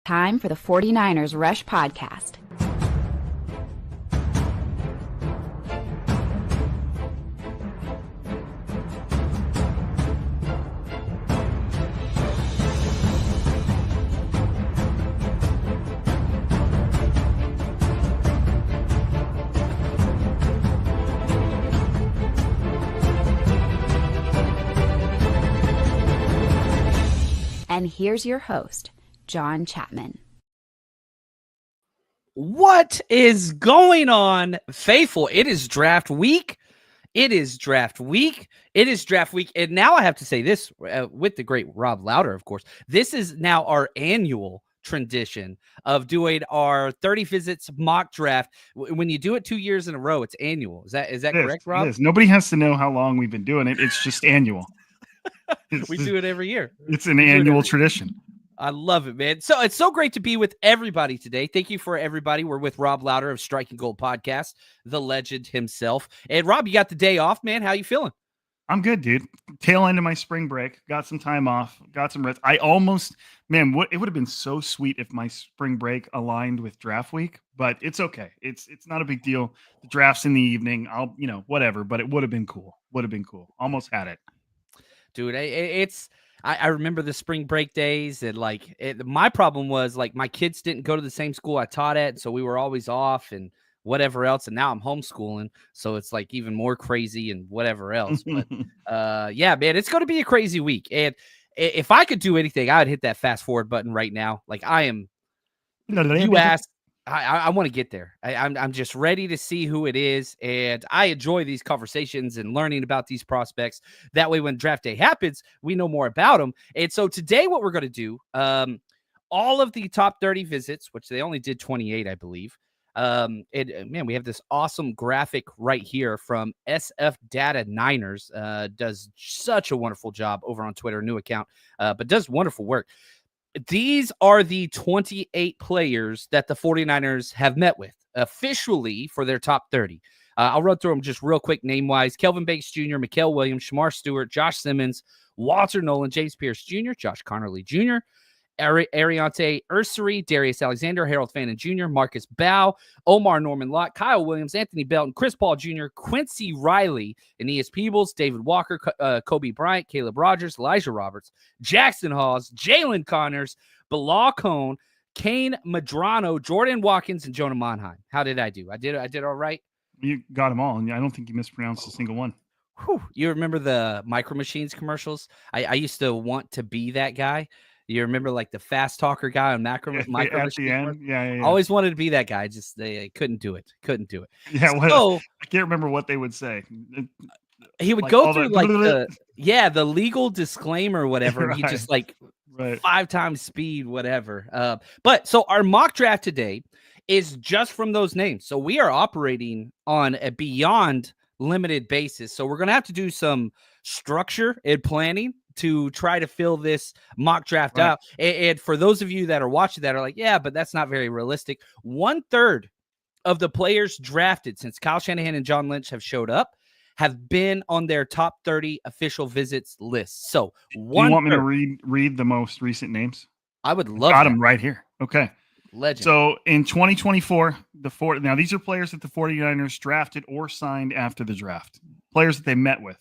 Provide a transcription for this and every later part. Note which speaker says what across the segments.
Speaker 1: Time for the 49ers Rush Podcast. And here's your host, John Chapman.
Speaker 2: What is going on, faithful? It is draft week. And now I have to say this with the great Rob Lowder, of course. This is now our annual tradition of doing our 30 visits mock draft. When you do it 2 years in a row, it's annual. Is that correct, Rob?
Speaker 3: It is. Nobody has to know how long we've been doing it. It's just annual.
Speaker 2: We do it every year.
Speaker 3: It's an annual tradition.
Speaker 2: I love it, man. So it's so great to be with everybody today. Thank you for everybody. We're with Rob Lowder of Striking Gold Podcast, the legend himself. And Rob, you got the day off, man. How you feeling?
Speaker 3: I'm good, dude. Tail end of my spring break. Got some time off. Got some rest. It would have been so sweet if my spring break aligned with draft week, but it's okay. It's not a big deal. The draft's in the evening. Whatever, but it would have been cool. Almost had it.
Speaker 2: Dude, I remember the spring break days, and my problem was my kids didn't go to the same school I taught at, so we were always off and whatever else. And now I'm homeschooling, so it's even more crazy and whatever else. But yeah, man, it's going to be a crazy week. And if I could do anything, I would hit that fast forward button right now. I am. You asked. I want to get there. I'm just ready to see who it is. And I enjoy these conversations and learning about these prospects. That way, when draft day happens, we know more about them. And so today what we're going to do, all of the top 30 visits, which they only did 28, I believe. We have this awesome graphic right here from SF Data Niners. Does such a wonderful job over on Twitter, new account, but does wonderful work. These are the 28 players that the 49ers have met with officially for their top 30. I'll run through them just real quick name-wise. Kelvin Banks Jr., Mikael Williams, Shamar Stewart, Josh Simmons, Walter Nolan, James Pierce Jr., Josh Connerly Jr., Ariante Ursery, Darius Alexander, Harold Fannin Jr., Marcus Bow, Omar Norman Lott, Kyle Williams, Anthony Belton, Chris Paul Jr., Quincy Riley, Aeneas Peebles, David Walker, Kobe Bryant, Caleb Rogers, Elijah Roberts, Jackson Hawes, Jalen Connors, Bilal Cohn, Kane Madrano, Jordan Watkins, and Jonah Monheim. How did I do? I did all right?
Speaker 3: You got them all, and I don't think you mispronounced a single one.
Speaker 2: Whew. You remember the Micro Machines commercials? I used to want to be that guy. You remember the fast talker guy on Micro Machines?
Speaker 3: Yeah.
Speaker 2: I always wanted to be that guy. Just they couldn't do it.
Speaker 3: Yeah,
Speaker 2: so,
Speaker 3: I can't remember what they would say.
Speaker 2: He would go through the legal disclaimer or whatever.
Speaker 3: Right.
Speaker 2: He just 5 times speed, whatever. But so our mock draft today is just from those names. So we are operating on a beyond limited basis. So we're going to have to do some structure and planning to try to fill this mock draft out. And for those of you that are watching that are yeah, but that's not very realistic. 1/3 of the players drafted since Kyle Shanahan and John Lynch have showed up have been on their top 30 official visits list. So
Speaker 3: do you want me to read the most recent names?
Speaker 2: I would love
Speaker 3: Got them right here. Okay.
Speaker 2: Legend.
Speaker 3: So in 2024, now these are players that the 49ers drafted or signed after the draft. Players that they met with.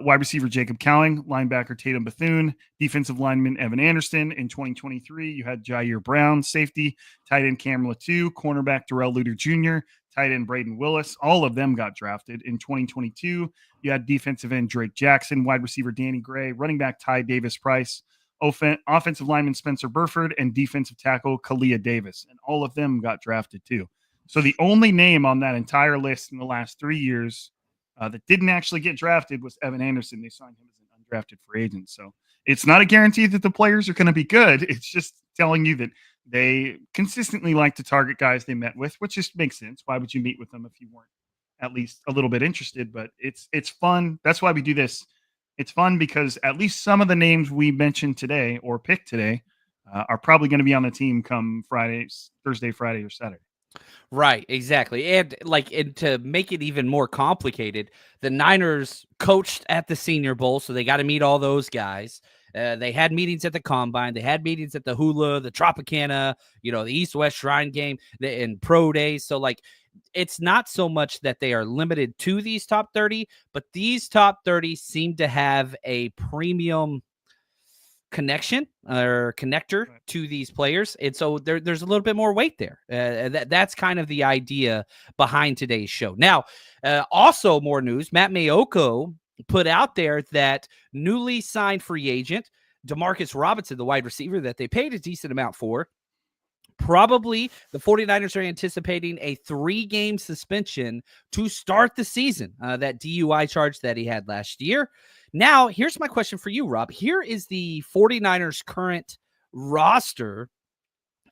Speaker 3: Wide receiver Jacob Cowing, linebacker Tatum Bethune, defensive lineman Evan Anderson. In 2023, you had Jair Brown, safety, tight end Cam Latu, cornerback Darrell Luter Jr., tight end Braden Willis. All of them got drafted. In 2022, you had defensive end Drake Jackson, wide receiver Danny Gray, running back Ty Davis Price, offensive lineman Spencer Burford, and defensive tackle Kalia Davis. And all of them got drafted too. So the only name on that entire list in the last 3 years that didn't actually get drafted was Evan Anderson. They signed him as an undrafted free agent. So it's not a guarantee that the players are going to be good. It's just telling you that they consistently like to target guys they met with, which just makes sense. Why would you meet with them if you weren't at least a little bit interested? But it's fun. That's why we do this. It's fun because at least some of the names we mentioned today or picked today are probably going to be on the team come Thursday, Friday, or Saturday.
Speaker 2: Right, exactly. And to make it even more complicated, the Niners coached at the Senior Bowl, so they got to meet all those guys. They had meetings at the Combine. They had meetings at the Hula, the Tropicana, the East-West Shrine Game, and Pro Days. So, like, it's not so much that they are limited to these top 30, but these top 30 seem to have a premium connection or connector to these players, and so there's a little bit more weight there. That's kind of the idea behind today's show. Now, also more news. Matt Mayoko put out there that newly signed free agent Demarcus Robinson, the wide receiver that they paid a decent amount for, probably the 49ers are anticipating a 3-game suspension to start the season, that DUI charge that he had last year. Now, here's my question for you, Rob. Here is the 49ers current roster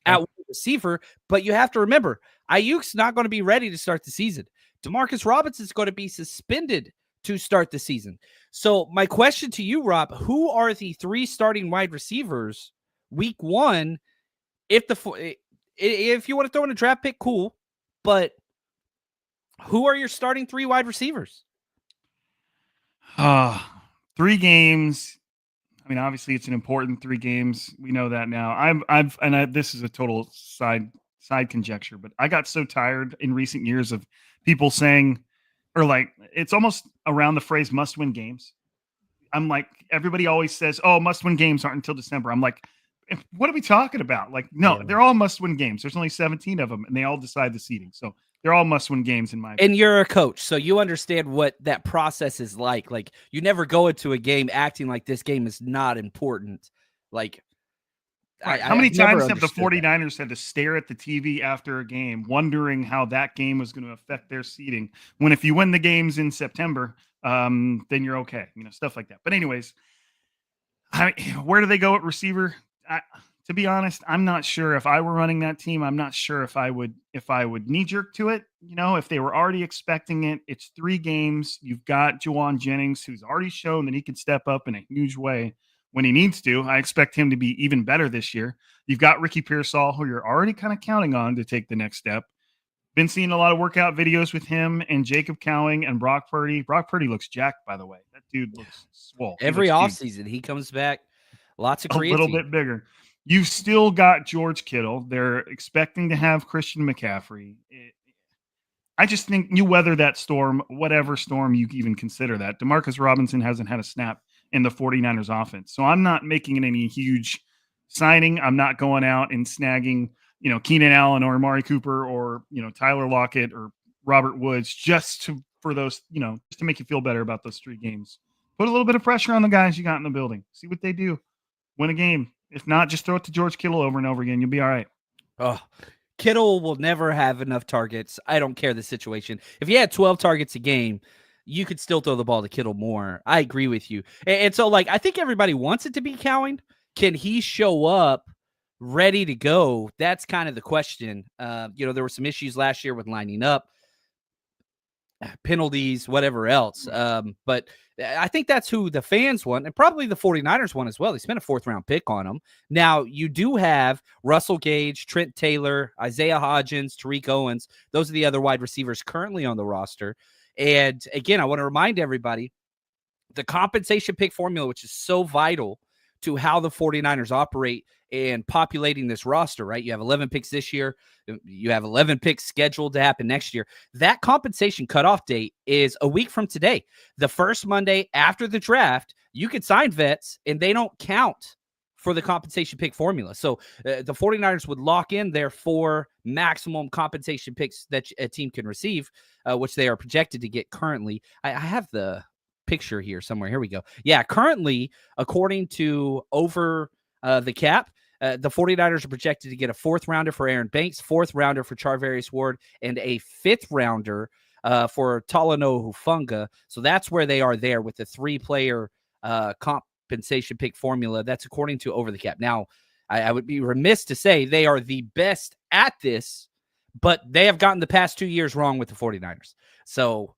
Speaker 2: at wide receiver, but you have to remember, Ayuk's not going to be ready to start the season. Demarcus Robinson is going to be suspended to start the season. So my question to you, Rob, who are the 3 starting wide receivers week 1? If you want to throw in a draft pick, cool, but who are your starting 3 wide receivers?
Speaker 3: 3 games. I mean, obviously, it's an important 3 games. We know that now. This is a total side conjecture, but I got so tired in recent years of people saying, or like, it's almost around the phrase "must-win games." I'm like, everybody always says, "Oh, must-win games aren't until December." I'm like, what are we talking about? Like, no, they're all must-win games. There's only 17 of them, and they all decide the seeding. So they're all must-win games in my opinion.
Speaker 2: And you're a coach, so you understand what that process is like. Like, you never go into a game acting like this game is not important. Like,
Speaker 3: how many times have the 49ers had to stare at the TV after a game, wondering how that game was going to affect their seeding? When if you win the games in September, then you're okay. Stuff like that. But anyways, where do they go at receiver? To be honest, I'm not sure. If I were running that team, I'm not sure if I would knee jerk to it. If they were already expecting it, it's 3 games. You've got Juwan Jennings, who's already shown that he can step up in a huge way when he needs to. I expect him to be even better this year. You've got Ricky Pearsall, who you're already kind of counting on to take the next step. Been seeing a lot of workout videos with him and Jacob Cowing and Brock Purdy. Brock Purdy looks jacked, by the way. That dude looks swole.
Speaker 2: Every offseason, he comes back. Lots of creatine.
Speaker 3: A little bit bigger. You've still got George Kittle. They're expecting to have Christian McCaffrey. I just think you weather that storm, whatever storm you even consider that. Demarcus Robinson hasn't had a snap in the 49ers offense. So I'm not making any huge signing. I'm not going out and snagging, Keenan Allen or Amari Cooper or, Tyler Lockett or Robert Woods just to make you feel better about those 3 games. Put a little bit of pressure on the guys you got in the building. See what they do. Win a game. If not, just throw it to George Kittle over and over again. You'll be all right.
Speaker 2: Oh, Kittle will never have enough targets. I don't care the situation. If he had 12 targets a game, you could still throw the ball to Kittle more. I agree with you. And so, like, I think everybody wants it to be Cowing. Can he show up ready to go? That's kind of the question. There were some issues last year with lining up, penalties, whatever else. But I think that's who the fans want, and probably the 49ers want as well. They spent a 4th-round pick on him. Now, you do have Russell Gage, Trent Taylor, Isaiah Hodgins, Tariq Owens. Those are the other wide receivers currently on the roster. And again, I want to remind everybody, the compensation pick formula, which is so vital to how the 49ers operate and populating this roster, right? You have 11 picks this year. You have 11 picks scheduled to happen next year. That compensation cutoff date is a week from today. The first Monday after the draft, you could sign vets and they don't count for the compensation pick formula. So the 49ers would lock in their 4 maximum compensation picks that a team can receive, which they are projected to get currently. I have the picture here somewhere. Here we go. Yeah, currently, according to Over the Cap, the 49ers are projected to get a 4th rounder for Aaron Banks, 4th rounder for Charvarius Ward, and a 5th rounder for Talanoa Hufanga. So that's where they are there with the 3-player compensation pick formula. That's according to Over the Cap. Now, I would be remiss to say they are the best at this, but they have gotten the past 2 years wrong with the 49ers. So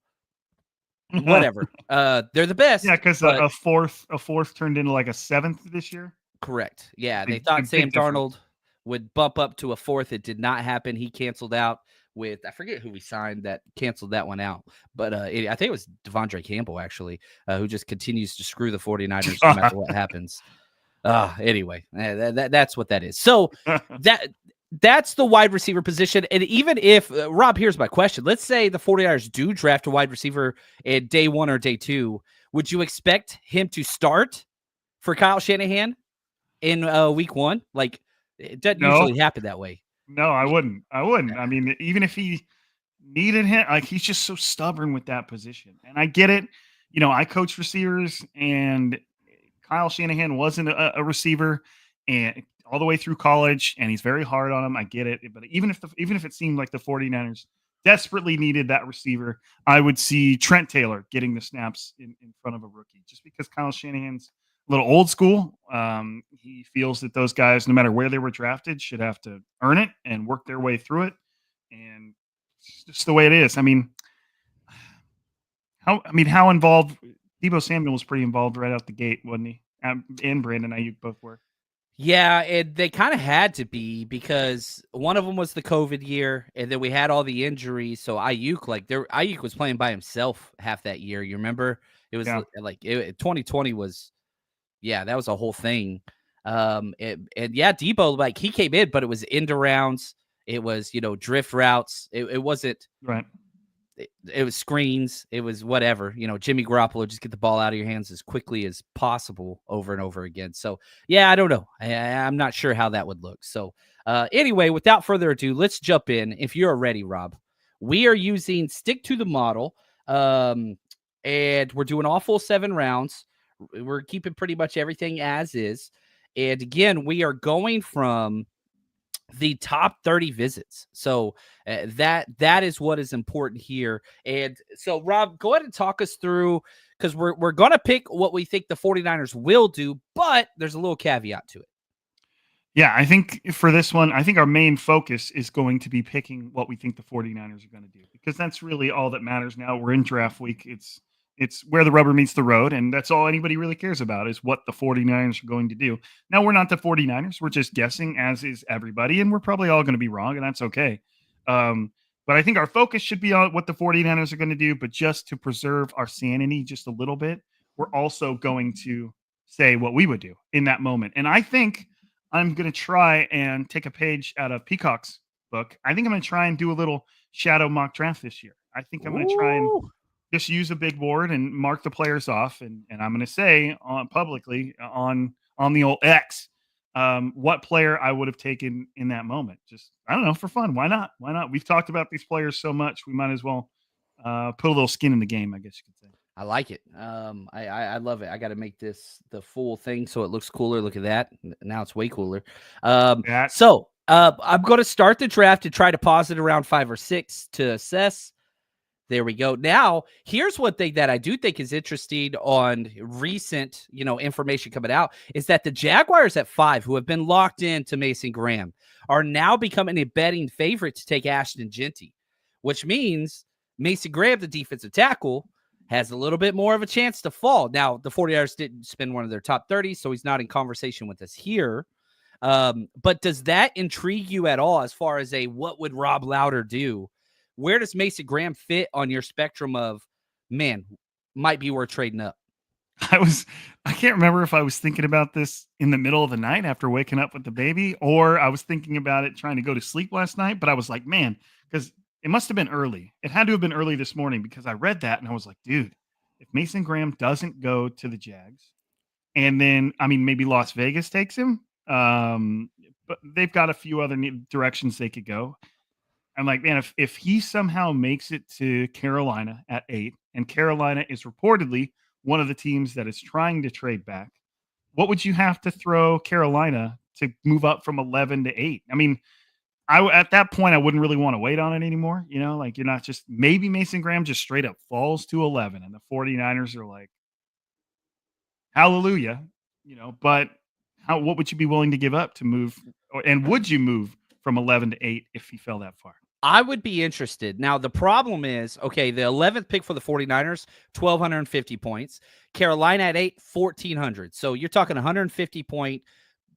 Speaker 2: whatever. They're the best.
Speaker 3: Yeah, because a fourth turned into like a 7th this year.
Speaker 2: Correct. Yeah, they thought Sam Darnold would bump up to a 4th. It did not happen. He canceled out with, I forget who we signed that canceled that one out. But I think it was Devondre Campbell, actually, who just continues to screw the 49ers no matter what happens. Anyway, that's what that is. So that's the wide receiver position. And even if, Rob, here's my question. Let's say the 49ers do draft a wide receiver in day 1 or day 2. Would you expect him to start for Kyle Shanahan in week 1? Like, it doesn't usually happen that way.
Speaker 3: No, I wouldn't. I mean, even if he needed him, like, he's just so stubborn with that position. And I get it. You know, I coach receivers, and Kyle Shanahan wasn't a receiver and all the way through college, and he's very hard on him. I get it. But even if it seemed like the 49ers desperately needed that receiver, I would see Trent Taylor getting the snaps in front of a rookie, just because Kyle Shanahan's a little old school. He feels that those guys, no matter where they were drafted, should have to earn it and work their way through it. And it's just the way it is. I mean, how involved Deebo Samuel was pretty involved right out the gate, wasn't he? And Brandon Ayuk both were.
Speaker 2: Yeah, they kind of had to be, because one of them was the COVID year, and then we had all the injuries. So Ayuk was playing by himself half that year. You remember? It was 2020 was, that was a whole thing. Deebo, like, he came in, but it was end rounds. It was, drift routes. It wasn't
Speaker 3: right.
Speaker 2: It was screens. It was whatever, Jimmy Garoppolo, just get the ball out of your hands as quickly as possible over and over again. So, I don't know. I'm not sure how that would look. So, anyway, without further ado, let's jump in. If you're ready, Rob, we are using Stick to the Model, and we're doing all full 7 rounds. We're keeping pretty much everything as is. And again, we are going from the top 30 visits. So that is what is important here. And so, Rob, go ahead and talk us through, because we're going to pick what we think the 49ers will do, but there's a little caveat to it.
Speaker 3: Yeah, I think for this one, I think our main focus is going to be picking what we think the 49ers are going to do, because that's really all that matters now. We're in draft week. It's where the rubber meets the road, and that's all anybody really cares about, is what the 49ers are going to do. Now, we're not the 49ers. We're just guessing, as is everybody, and we're probably all going to be wrong, and that's okay. But I think our focus should be on what the 49ers are going to do, but just to preserve our sanity just a little bit, we're also going to say what we would do in that moment. And I think I'm going to try and take a page out of Peacock's book. I think I'm going to try and do a little shadow mock draft this year. I think I'm going to try and just use a big board and mark the players off. And I'm going to say publicly on the old X, what player I would have taken in that moment. Just, I don't know, for fun. Why not? We've talked about these players so much. We might as well put a little skin in the game, I guess you could say.
Speaker 2: I like it. I love it. I got to make this the full thing so it looks cooler. Look at that. Now it's way cooler. I'm going to start the draft and try to pause it around 5 or 6 to assess. There we go. Now, here's one thing that I do think is interesting on recent, information coming out, is that the Jaguars at 5, who have been locked into Mason Graham, are now becoming a betting favorite to take Ashton Genty, which means Mason Graham, the defensive tackle, has a little bit more of a chance to fall. Now, the 49ers didn't spend one of their top 30, so he's not in conversation with us here. But does that intrigue you at all, as far as what would Rob Lowder do? Where does Mason Graham fit on your spectrum of, man, might be worth trading up?
Speaker 3: I can't remember if I was thinking about this in the middle of the night after waking up with the baby, or I was thinking about it trying to go to sleep last night. But I was like, man, because it must have been early. It had to have been early this morning, because I read that and I was like, dude, if Mason Graham doesn't go to the Jags, and then, maybe Las Vegas takes him, but they've got a few other directions they could go. I'm like, man, if he somehow makes it to Carolina at 8, and Carolina is reportedly one of the teams that is trying to trade back, what would you have to throw Carolina to move up from 11 to 8? At that point, I wouldn't really want to wait on it anymore. You're not just, maybe Mason Graham just straight up falls to 11, and the 49ers are like, hallelujah, but what would you be willing to give up to move? And would you move from 11 to 8 if he fell that far?
Speaker 2: I would be interested. Now, the problem is, okay, the 11th pick for the 49ers, 1,250 points. Carolina at 8, 1,400. So you're talking 150-point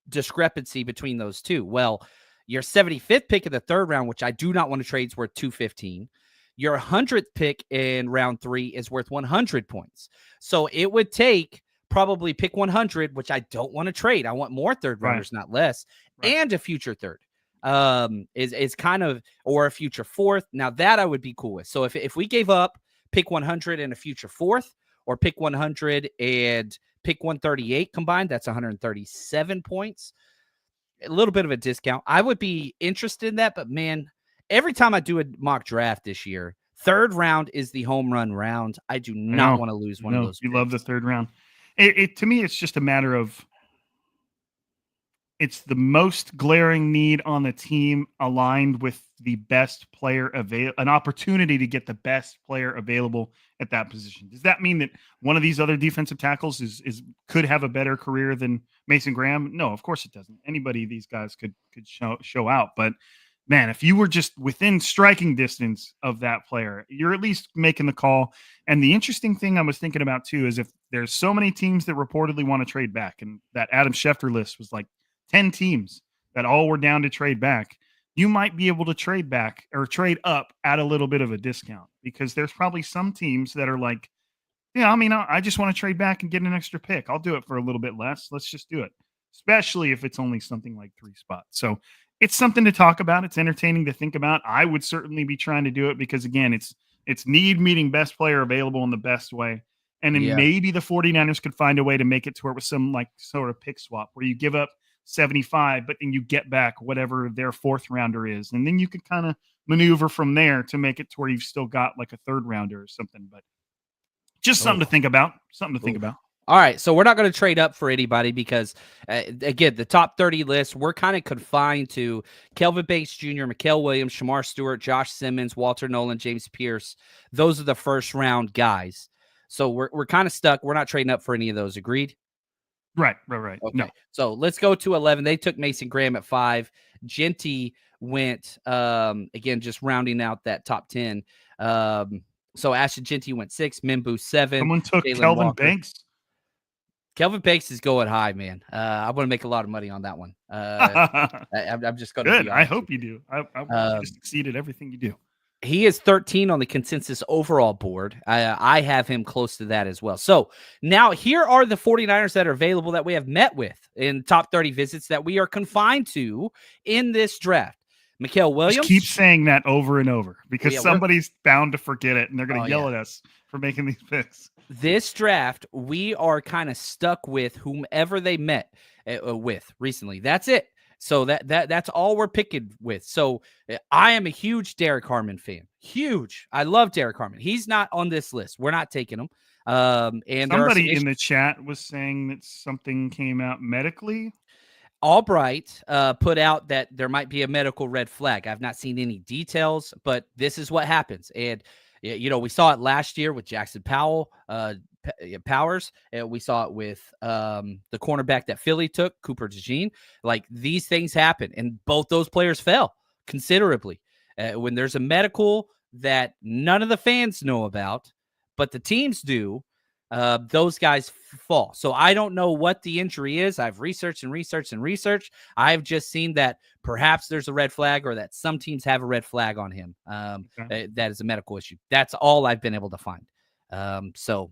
Speaker 2: discrepancy between those two. Well, your 75th pick in the 3rd round, which I do not want to trade, is worth 215. Your 100th pick in round 3 is worth 100 points. So it would take probably pick 100, which I don't want to trade. I want more third rounders, not less, and a future third. Is kind of, or a future fourth. Now that I would be cool with. So if we gave up pick 100 and a future fourth, or pick 100 and pick 138 combined, that's 137 points. A little bit of a discount. I would be interested in that, but man, every time I do a mock draft this year, third round is the home run round. I do not want to lose one of those.
Speaker 3: You love the third round. To me, it's just a matter of, it's the most glaring need on the team aligned with the best player available, an opportunity to get the best player available at that position. Does that mean that one of these other defensive tackles could have a better career than Mason Graham? No, of course it doesn't. Anybody of these guys could show out. But man, if you were just within striking distance of that player, you're at least making the call. And the interesting thing I was thinking about too is if there's so many teams that reportedly want to trade back, and that Adam Schefter list was like 10 teams that all were down to trade back, you might be able to trade back or trade up at a little bit of a discount, because there's probably some teams that are like, yeah, I mean, I just want to trade back and get an extra pick. I'll do it for a little bit less. Let's just do it, especially if it's only something like 3 spots. So it's something to talk about. It's entertaining to think about. I would certainly be trying to do it because, again, it's need meeting best player available in the best way. And then maybe the 49ers could find a way to make it to where it was some like sort of pick swap where you give up 75, but then you get back whatever their fourth rounder is. And then you could kind of maneuver from there to make it to where you've still got like a third rounder or something. But just something to think about.
Speaker 2: All right, so we're not going to trade up for anybody because, again, the top 30 list, we're kind of confined to Kelvin Banks Jr., Mikael Williams, Shamar Stewart, Josh Simmons, Walter Nolan, James Pierce. Those are the first round guys. So we're kind of stuck. We're not trading up for any of those. Agreed?
Speaker 3: Right.
Speaker 2: Okay.
Speaker 3: No.
Speaker 2: So let's go to 11. They took Mason Graham at 5. Genty went, again, just rounding out that top 10. So Ashton Genty went 6, Mimbu 7.
Speaker 3: Someone took
Speaker 2: Jalen
Speaker 3: Kelvin
Speaker 2: Walker.
Speaker 3: Banks.
Speaker 2: Kelvin Banks is going high, man. I want to make a lot of money on that one. I'm just going to.
Speaker 3: Good. I hope you do. I want you to succeed at everything you do.
Speaker 2: He is 13 on the consensus overall board. I have him close to that as well. So now here are the 49ers that are available that we have met with in top 30 visits that we are confined to in this draft. Mikael Williams.
Speaker 3: Just keep saying that over and over because somebody's bound to forget it and they're going to yell at us for making these picks.
Speaker 2: This draft, we are kind of stuck with whomever they met with recently. That's it. So that's all we're picking with. So I am a huge Derek Harmon fan. Huge. I love Derek Harmon. He's not on this list. We're not taking him. And
Speaker 3: somebody in the chat was saying that something came out medically.
Speaker 2: Albright put out that there might be a medical red flag. I've not seen any details, but this is what happens. And we saw it last year with Jackson Powers. We saw it with the cornerback that Philly took, Cooper DeJean. Like, these things happen, and both those players fell considerably. When there's a medical that none of the fans know about, but the teams do, those guys fall. So I don't know what the injury is. I've researched. I've just seen that perhaps there's a red flag, or that some teams have a red flag on him. That is a medical issue. That's all I've been able to find. So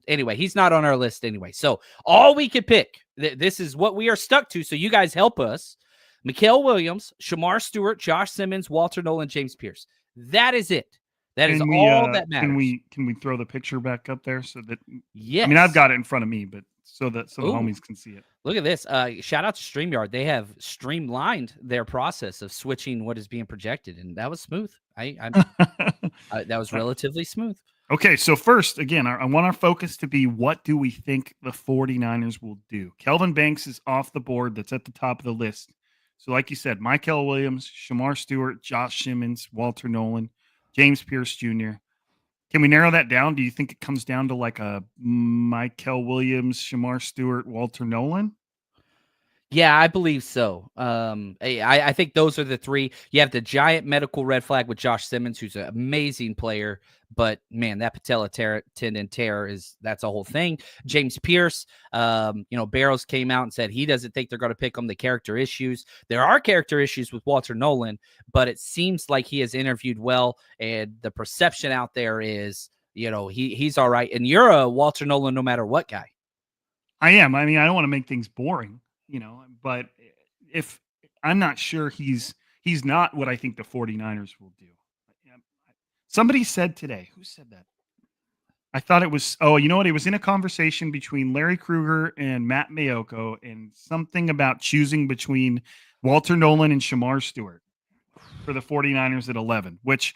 Speaker 2: anyway, he's not on our list anyway. So all we could pick, this is what we are stuck to. So you guys help us. Mikael Williams, Shamar Stewart, Josh Simmons, Walter Nolan, James Pierce. That is it. That is all that matters.
Speaker 3: Can we throw the picture back up there so that?
Speaker 2: Yes.
Speaker 3: I mean, I've got it in front of me, but so that the homies can see it.
Speaker 2: Look at this. Shout out to StreamYard. They have streamlined their process of switching what is being projected, and that was smooth. That was relatively smooth.
Speaker 3: Okay, so first, again, I want our focus to be, what do we think the 49ers will do? Kelvin Banks is off the board. That's at the top of the list. So like you said, Mikael Williams, Shamar Stewart, Josh Simmons, Walter Nolan, James Pierce Jr. Can we narrow that down? Do you think it comes down to like a Mikael Williams, Shamar Stewart, Walter Nolan?
Speaker 2: Yeah, I believe so. I think those are the three. You have the giant medical red flag with Josh Simmons, who's an amazing player, but man, that patella tendon tear that's a whole thing. James Pierce, Barrows came out and said he doesn't think they're going to pick him. The character issues. There are character issues with Walter Nolan, but it seems like he has interviewed well, and the perception out there is, he's all right. And you're a Walter Nolan no matter what guy.
Speaker 3: I am. I mean, I don't want to make things boring, but if I'm not sure he's not what I think the 49ers will do. Yeah, somebody said today, who said that? I thought it was, you know what? It was in a conversation between Larry Krueger and Matt Mayoko, and something about choosing between Walter Nolan and Shamar Stewart for the 49ers at 11, which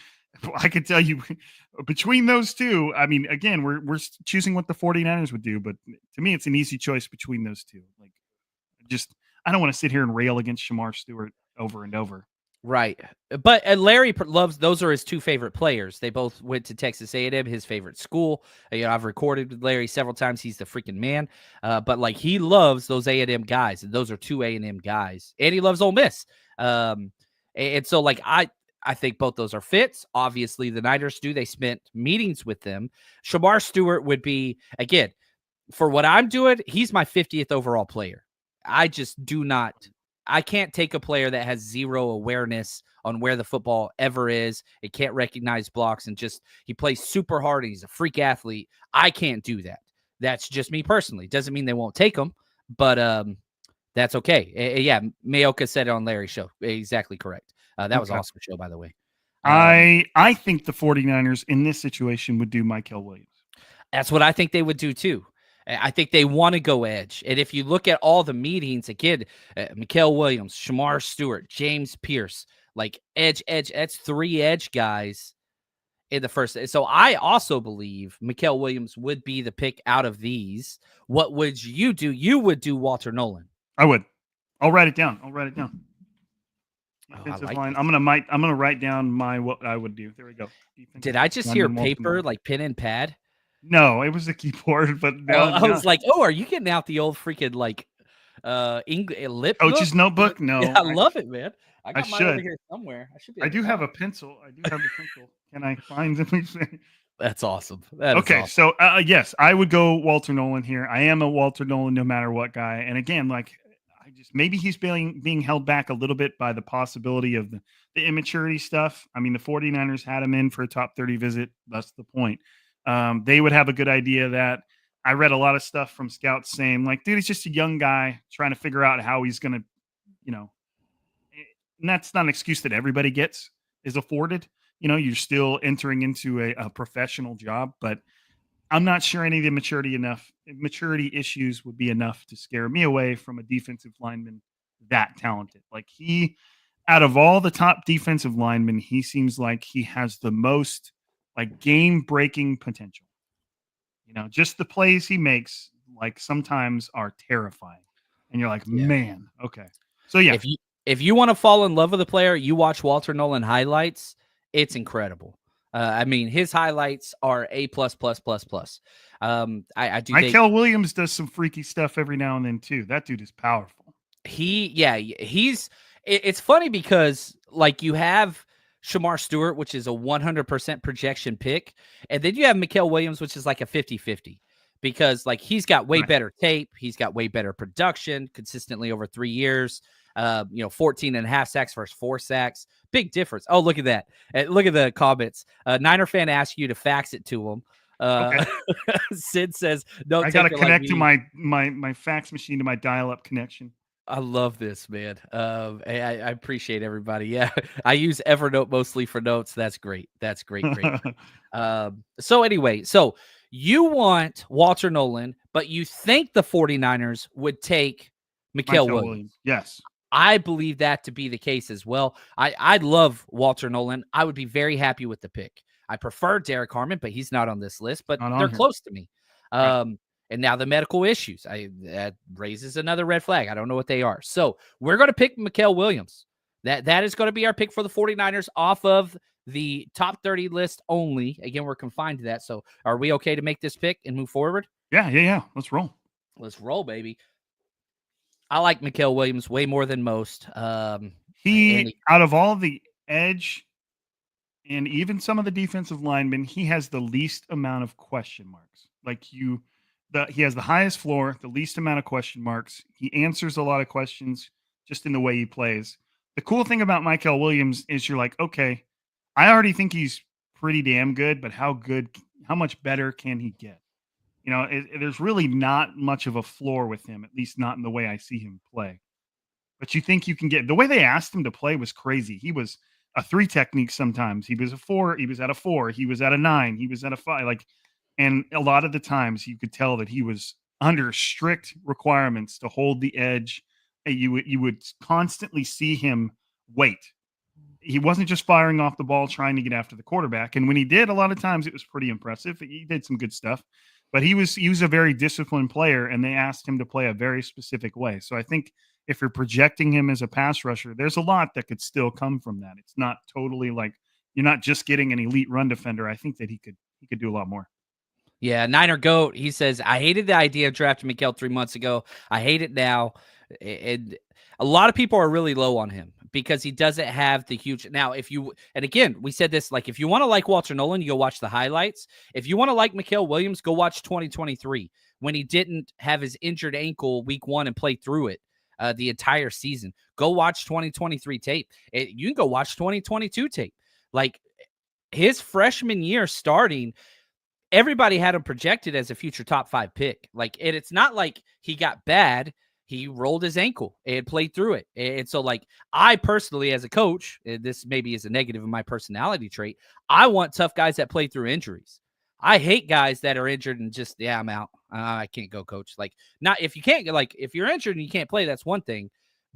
Speaker 3: I could tell you between those two. I mean, again, we're choosing what the 49ers would do, but to me, it's an easy choice between those two. Like, I don't want to sit here and rail against Shamar Stewart over and over.
Speaker 2: Right. But Larry loves, those are his two favorite players. They both went to Texas A&M, his favorite school. I've recorded with Larry several times. He's the freaking man. But like, he loves those A&M guys, and those are two A&M guys. And he loves Ole Miss. And so like, I think both those are fits. Obviously, the Niners do. They spent meetings with them. Shamar Stewart would be, again, for what I'm doing, he's my 50th overall player. I just do not. I can't take a player that has zero awareness on where the football ever is. It can't recognize blocks, and just he plays super hard and he's a freak athlete. I can't do that. That's just me personally. Doesn't mean they won't take him, but that's okay. Yeah, Mayoka said it on Larry's show. Exactly correct. That was an awesome show, by the way.
Speaker 3: I think the 49ers in this situation would do Mykel Williams.
Speaker 2: That's what I think they would do too. I think they want to go edge. And if you look at all the meetings, again, Mykel Williams, Shamar Stewart, James Pierce, like edge, that's three edge guys in the first. So I also believe Mykel Williams would be the pick out of these. What would you do? You would do Walter Nolan.
Speaker 3: I would. I'll write it down.
Speaker 2: Defensive
Speaker 3: line. I'm gonna write down what I would do. There we go.
Speaker 2: Did I just hear paper, like pen and pad?
Speaker 3: No, it was a keyboard, but
Speaker 2: I was like, "Oh, are you getting out the old freaking like lip
Speaker 3: coach's notebook?" No,
Speaker 2: yeah, I love it, man. I got mine
Speaker 3: should.
Speaker 2: over here somewhere.
Speaker 3: I do have a pencil. Can I find them?
Speaker 2: That's awesome.
Speaker 3: Okay,
Speaker 2: awesome.
Speaker 3: So yes, I would go Walter Nolan here. I am a Walter Nolan no matter what guy. And again, like, maybe he's being held back a little bit by the possibility of the immaturity stuff. I mean, the 49ers had him in for a top 30 visit. That's the point. They would have a good idea that. I read a lot of stuff from scouts saying, like, dude, he's just a young guy trying to figure out how he's going to, and that's not an excuse that everybody is afforded. You're still entering into a professional job, but I'm not sure any of the maturity issues would be enough to scare me away from a defensive lineman that talented. Like, out of all the top defensive linemen, he seems like he has the most like game-breaking potential. Just the plays he makes, like, sometimes are terrifying, and you're like, man, okay. So yeah,
Speaker 2: if you want to fall in love with a player, you watch Walter Nolan highlights. It's incredible. I mean, his highlights are A++++. I do.
Speaker 3: Mykel Williams does some freaky stuff every now and then too. That dude is powerful.
Speaker 2: It's funny because, like, you have Shamar Stewart, which is a 100% projection pick, and then you have Mykel Williams, which is like a 50-50, because like he's got way better tape, he's got way better production consistently over 3 years. 14 and a half sacks versus 4 sacks. Big difference. Oh, look at that. Look at the comments. Niner fan asked you to fax it to him. Okay. Sid says, no,
Speaker 3: I got to connect to my fax machine to my dial-up connection.
Speaker 2: I love this, man. I appreciate everybody. Yeah, I use Evernote mostly for notes. That's great. Great. So anyway, so you want Walter Nolan, but you think the 49ers would take Mykel Williams.
Speaker 3: Yes.
Speaker 2: I believe that to be the case as well. I love Walter Nolan. I would be very happy with the pick. I prefer Derek Harmon, but he's not on this list, but they're close to me. And now the medical issues, that raises another red flag. I don't know what they are. So we're going to pick Mykel Williams. That is going to be our pick for the 49ers off of the top 30 list only. Again, we're confined to that. So are we okay to make this pick and move forward?
Speaker 3: Yeah. Let's roll.
Speaker 2: Let's roll, baby. I like Mykel Williams way more than most.
Speaker 3: Out of all the edge and even some of the defensive linemen, he has the least amount of question marks. Like, he has the highest floor, the least amount of question marks. He answers a lot of questions just in the way he plays. The cool thing about Mykel Williams is you're like, okay, I already think he's pretty damn good, but how much better can he get? There's really not much of a floor with him, at least not in the way I see him play. But you think you can get the way they asked him to play was crazy. He was a 3 technique sometimes. He was a 4, he was at a 4, he was at a 9, he was at a 5. And a lot of the times you could tell that he was under strict requirements to hold the edge. You would constantly see him wait. He wasn't just firing off the ball trying to get after the quarterback. And when he did, a lot of times it was pretty impressive. He did some good stuff, but he was a very disciplined player, and they asked him to play a very specific way. So I think if you're projecting him as a pass rusher, there's a lot that could still come from that. It's not totally like you're not just getting an elite run defender. I think that he could do a lot more.
Speaker 2: Yeah, Niner Goat, he says, I hated the idea of drafting Miguel 3 months ago. I hate it now. And a lot of people are really low on him because he doesn't have the huge. Now, and again, we said this, like, if you want to like Walter Nolan, you go watch the highlights. If you want to like Mikael Williams, go watch 2023 when he didn't have his injured ankle week 1 and play through it the entire season. Go watch 2023 tape. You can go watch 2022 tape. Like, his freshman year starting, everybody had him projected as a future top 5 pick. Like, it's not like he got bad. He rolled his ankle and played through it. And so, like, I personally, as a coach, this maybe is a negative in my personality trait, I want tough guys that play through injuries. I hate guys that are injured and just, yeah, I'm out. I can't go, coach. Like, not if you can't, like, if you're injured and you can't play, that's one thing.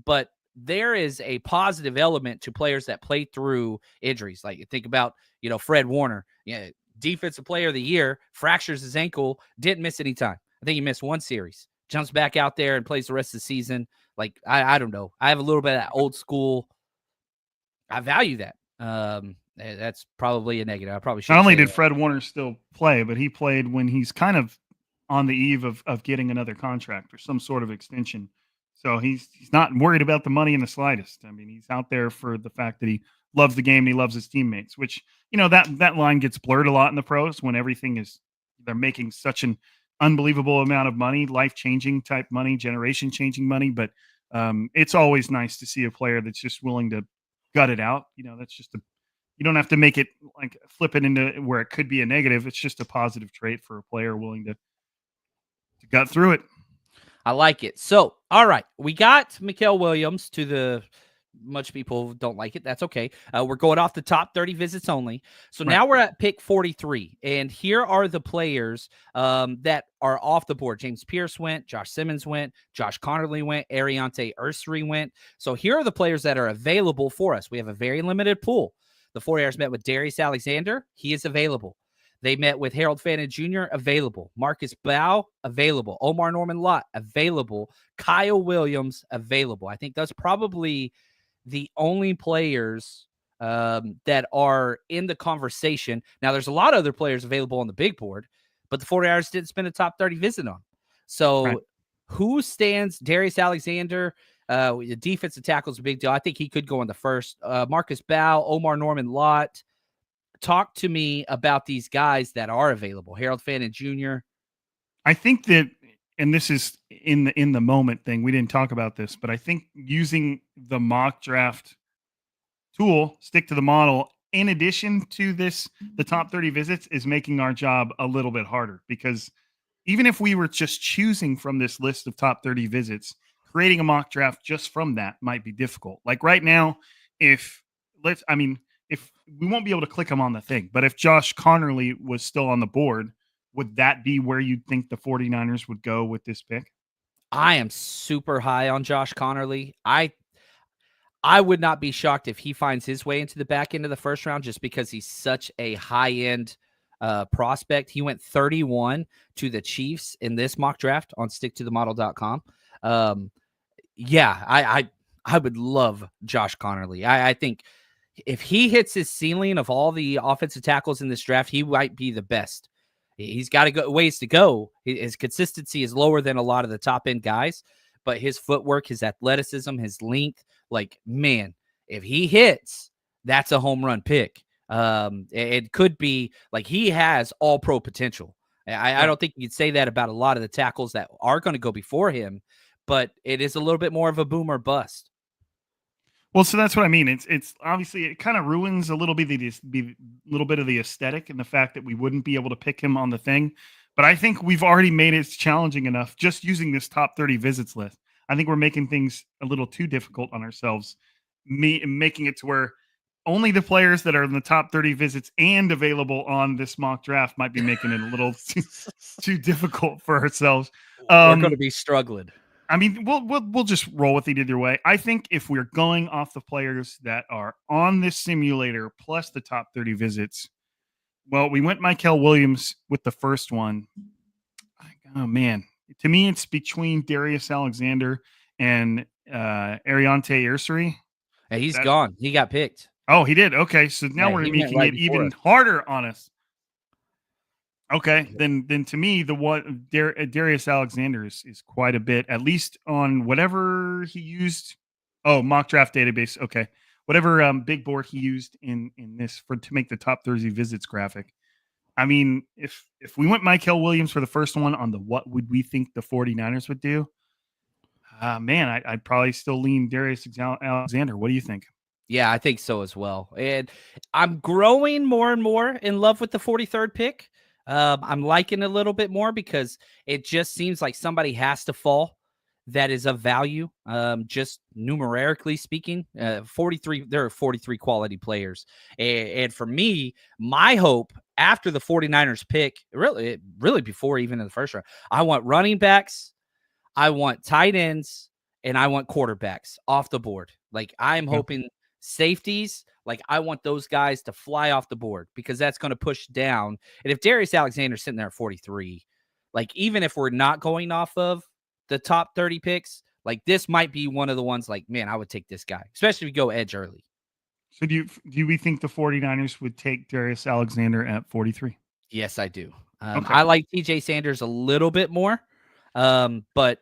Speaker 2: But there is a positive element to players that play through injuries. Like, think about, Fred Warner. Yeah, defensive player of the year, fractures his ankle, didn't miss any time. I think he missed 1 series, jumps back out there and plays the rest of the season. Like, I don't know. I have a little bit of that old school. I value that. That's probably a negative. I probably should.
Speaker 3: Not only did Fred Warner still play, but he played when he's kind of on the eve of getting another contract or some sort of extension. So he's not worried about the money in the slightest. I mean, he's out there for the fact that he loves the game and he loves his teammates, which, that line gets blurred a lot in the pros when they're making such an unbelievable amount of money, life-changing type money, generation-changing money. But it's always nice to see a player that's just willing to gut it out. That's just you don't have to make it like flip it into where it could be a negative. It's just a positive trait for a player willing to gut through it.
Speaker 2: I like it. So, all right, we got Mikael Williams to the much people don't like it. That's okay. We're going off the top 30 visits only. So now we're at pick 43. And here are the players that are off the board. James Pierce went. Josh Simmons went. Josh Connerly went. Ariante Ursary went. So here are the players that are available for us. We have a very limited pool. The 49ers met with Darius Alexander. He is available. They met with Harold Fannin Jr., available. Marcus Bow, available. Omar Norman Lott, available. Kyle Williams, available. I think that's probably the only players that are in the conversation. Now, there's a lot of other players available on the big board, but the 49ers didn't spend a top 30 visit on. So who stands? Darius Alexander, the defensive tackle is a big deal. I think he could go in the first. Marcus Bow, Omar Norman Lott. Talk to me about these guys that are available. Harold Fannin Jr.
Speaker 3: I think that, and this is in the moment thing, we didn't talk about this, but I think using the mock draft tool, stick to the model, in addition to the top 30 visits, is making our job a little bit harder, because even if we were just choosing from this list of top 30 visits, creating a mock draft just from that might be difficult. Like right now, if we won't be able to click him on the thing, but if Josh Connerly was still on the board, would that be where you'd think the 49ers would go with this pick?
Speaker 2: I am super high on Josh Connerly. I would not be shocked if he finds his way into the back end of the first round, just because he's such a high-end prospect. He went 31 to the Chiefs in this mock draft on sticktothemodel.com. I would love Josh Connerly. I think if he hits his ceiling of all the offensive tackles in this draft, he might be the best. He's got ways to go. His consistency is lower than a lot of the top end guys, but his footwork, his athleticism, his length, like, man, if he hits, that's a home run pick. It could be like he has all pro potential. I don't think you'd say that about a lot of the tackles that are going to go before him, but it is a little bit more of a boom or bust.
Speaker 3: Well, so that's what I mean. It's obviously, it kind of ruins a little bit of the aesthetic and the fact that we wouldn't be able to pick him on the thing. But I think we've already made it challenging enough just using this top 30 visits list. I think we're making things a little too difficult on ourselves, making it to where only the players that are in the top 30 visits and available on this mock draft might be making it a little too difficult for ourselves.
Speaker 2: We're going to be struggling.
Speaker 3: I mean, we'll just roll with it either way. I think if we're going off the players that are on this simulator plus the top 30 visits, well, we went Michael Williams with the first one. Oh man, to me, it's between Darius Alexander and Ariante Ursary.
Speaker 2: Hey, he's gone. He got picked.
Speaker 3: Oh, he did. Okay, so now we're making it even harder on us. Okay, then to me, the one Darius Alexander is quite a bit, at least on whatever he used. Oh, mock draft database. Okay, whatever big board he used in this to make the top 30 visits graphic. I mean, if we went Michael Williams for the first one on the what would we think the 49ers would do? Man, I'd probably still lean Darius Alexander. What do you think?
Speaker 2: Yeah, I think so as well. And I'm growing more and more in love with the 43rd pick. I'm liking it a little bit more because it just seems like somebody has to fall that is of value. Just numerically speaking, 43, there are 43 quality players. And for me, my hope after the 49ers pick, really before even in the first round, I want running backs, I want tight ends, and I want quarterbacks off the board. Like I'm hoping safeties, like I want those guys to fly off the board because that's going to push down. And if Darius Alexander's sitting there at 43, like even if we're not going off of the top 30 picks, like this might be one of the ones like, man, I would take this guy, especially if you go edge early.
Speaker 3: So do we think the 49ers would take Darius Alexander at 43?
Speaker 2: Yes, I do. I like TJ Sanders a little bit more. But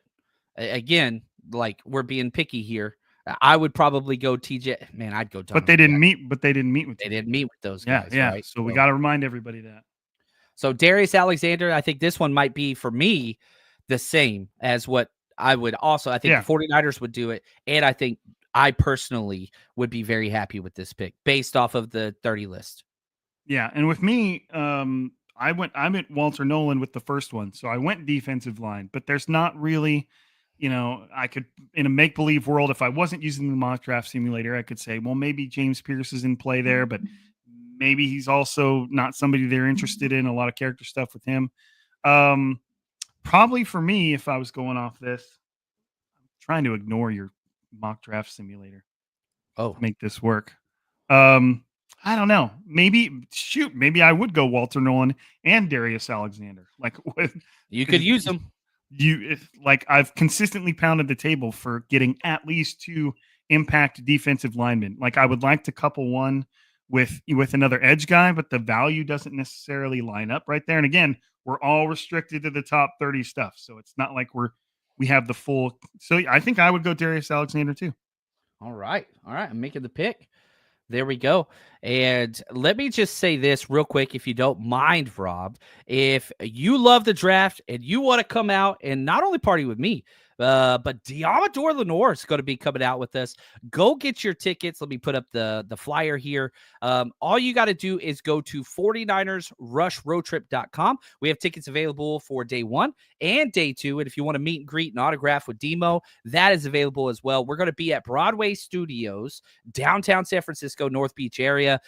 Speaker 2: again, like we're being picky here. I would probably go TJ. Man, I'd go.
Speaker 3: But they didn't meet. But they didn't meet with.
Speaker 2: They didn't meet with those guys.
Speaker 3: Yeah.
Speaker 2: Right?
Speaker 3: So we got to remind everybody that.
Speaker 2: So Darius Alexander, I think this one might be for me the same as what I would also. I think the 49ers would do it, and I think I personally would be very happy with this pick based off of the 30 list.
Speaker 3: Yeah, and with me, I went Walter Nolan with the first one, so I went defensive line, but there's not really. I could, in a make-believe world, if I wasn't using the mock draft simulator, I could say, well, maybe James Pierce is in play there, but maybe he's also not somebody they're interested in. A lot of character stuff with him. Probably for me, if I was going off this, I'm trying to ignore your mock draft simulator.
Speaker 2: To
Speaker 3: make this work. I don't know. Maybe I would go Walter Nolan and Darius Alexander. Like
Speaker 2: you could use them.
Speaker 3: I've consistently pounded the table for getting at least 2 impact defensive linemen. Like I would like to couple one with another edge guy, but the value doesn't necessarily line up right there. And again, we're all restricted to the top 30 stuff, so it's not like we have the full. So I think I would go Darius Alexander too.
Speaker 2: All right. I'm making the pick. There we go. And let me just say this real quick, if you don't mind, Rob. If you love the draft and you want to come out and not only party with me, but Diamador Lenore is going to be coming out with us. Go get your tickets. Let me put up the flyer here. All you got to do is go to 49ersrushroadtrip.com. We have tickets available for day 1 and day 2. And if you want to meet and greet and autograph with Demo, that is available as well. We're going to be at Broadway Studios, downtown San Francisco, North Beach area,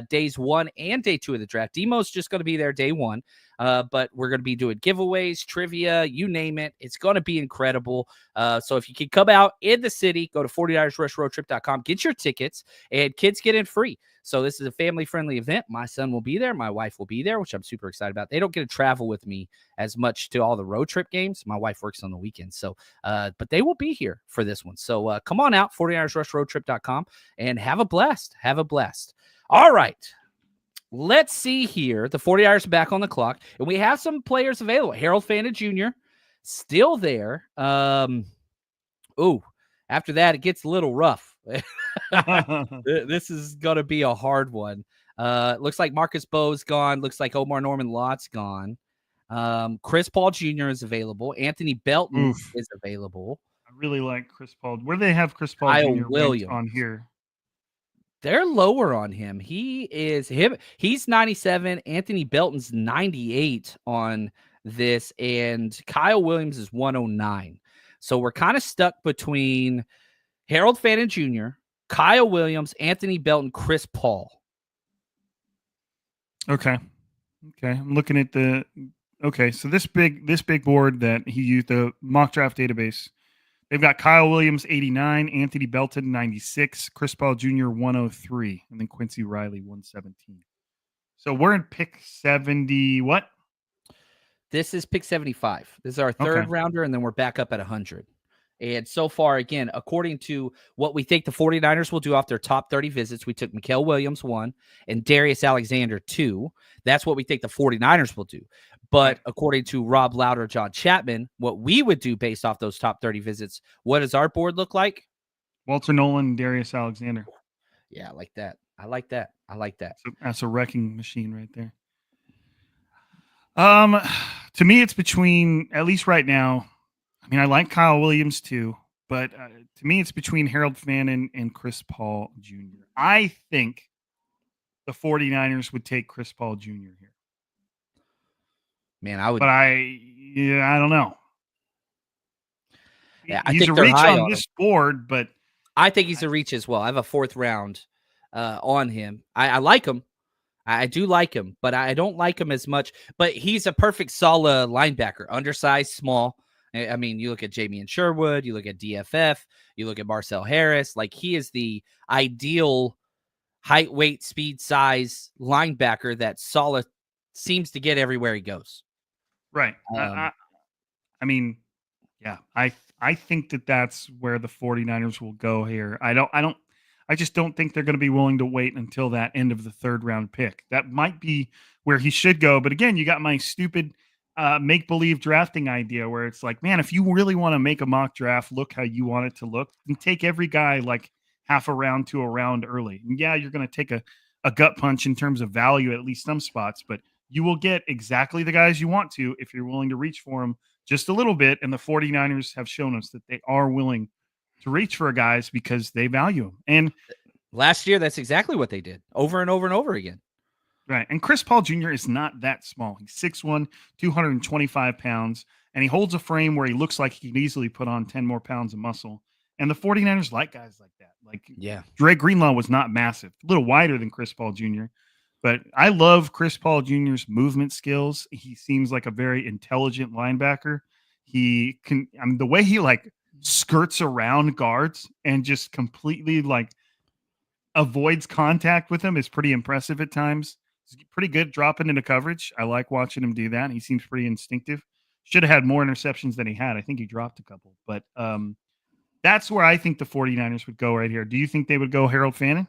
Speaker 2: days 1 and day 2 of the draft. Demo's just going to be there day 1. But we're going to be doing giveaways, trivia, you name it. It's going to be incredible. So if you can come out in the city, go to 49ersrushroadtrip.com, get your tickets, and kids get in free. So this is a family-friendly event. My son will be there. My wife will be there, which I'm super excited about. They don't get to travel with me as much to all the road trip games. My wife works on the weekends. So, but they will be here for this one. So come on out, 49ersrushroadtrip.com, and have a blast. Have a blast. All right. Let's see here. The 49ers are back on the clock, and we have some players available. Harold Fanta Jr. still there. After that, it gets a little rough. This is going to be a hard one. Looks like Marcus Bowe's gone. Looks like Omar Norman Lott's gone. Chris Paul Jr. is available. Anthony Belton is available.
Speaker 3: I really like Chris Paul. Where do they have Chris Paul Jr. on here?
Speaker 2: They're lower on him. He's 97. Anthony Belton's 98 on this, and Kyle Williams is 109. So we're kind of stuck between Harold Fannin Jr., Kyle Williams, Anthony Belton, Chris Paul.
Speaker 3: Okay. I'm looking at so this big board that he used, the mock draft database. They've got Kyle Williams 89, Anthony Belton 96, Chris Paul Jr. 103, and then Quincy Riley 117. So we're in pick 70. What?
Speaker 2: This is pick 75. This is our third rounder, and then we're back up at 100. And so far, again, according to what we think the 49ers will do off their top 30 visits, we took Mikal Williams 1 and Darius Alexander 2. That's what we think the 49ers will do. But according to Rob Lowder, John Chapman, what we would do based off those top 30 visits, what does our board look like?
Speaker 3: Walter Nolan and Darius Alexander.
Speaker 2: Yeah, I like that. I like that.
Speaker 3: So that's a wrecking machine right there. To me, it's between, at least right now, I mean, I like Kyle Williams too, but to me, it's between Harold Fannin and Chris Paul Jr. I think the 49ers would take Chris Paul Jr. here.
Speaker 2: Man, I would.
Speaker 3: But I don't know.
Speaker 2: Yeah,
Speaker 3: he's a reach on this board, but
Speaker 2: I think he's a reach as well. I have a 4th round on him. I like him. I do like him, but I don't like him as much. But he's a perfect solid linebacker, undersized, small. I mean, you look at Jamie Sherwood, you look at DFF, you look at Marcel Harris. Like, he is the ideal height, weight, speed, size linebacker that solid seems to get everywhere he goes.
Speaker 3: Right. I mean, yeah, I think that's where the 49ers will go here. I just don't think they're going to be willing to wait until that end of the 3rd round pick. That might be where he should go. But again, you got my stupid make-believe drafting idea where it's like, man, if you really want to make a mock draft look how you want it to look, then take every guy like half a round to a round early. And yeah, you're going to take a gut punch in terms of value at least some spots, but you will get exactly the guys you want to if you're willing to reach for them just a little bit. And the 49ers have shown us that they are willing to reach for guys because they value them. And
Speaker 2: last year, that's exactly what they did over and over and over again.
Speaker 3: Right. And Chris Paul Jr. is not that small. He's 6'1", 225 pounds, and he holds a frame where he looks like he can easily put on 10 more pounds of muscle. And the 49ers like guys like that. Like,
Speaker 2: yeah,
Speaker 3: Dre Greenlaw was not massive, a little wider than Chris Paul Jr., but I love Chris Paul Jr.'s movement skills. He seems like a very intelligent linebacker. He can, I mean, the way he like skirts around guards and just completely like avoids contact with them is pretty impressive at times. He's pretty good dropping into coverage. I like watching him do that. He seems pretty instinctive. Should have had more interceptions than he had. I think he dropped a couple. But that's where I think the 49ers would go right here. Do you think they would go Harold Fannin?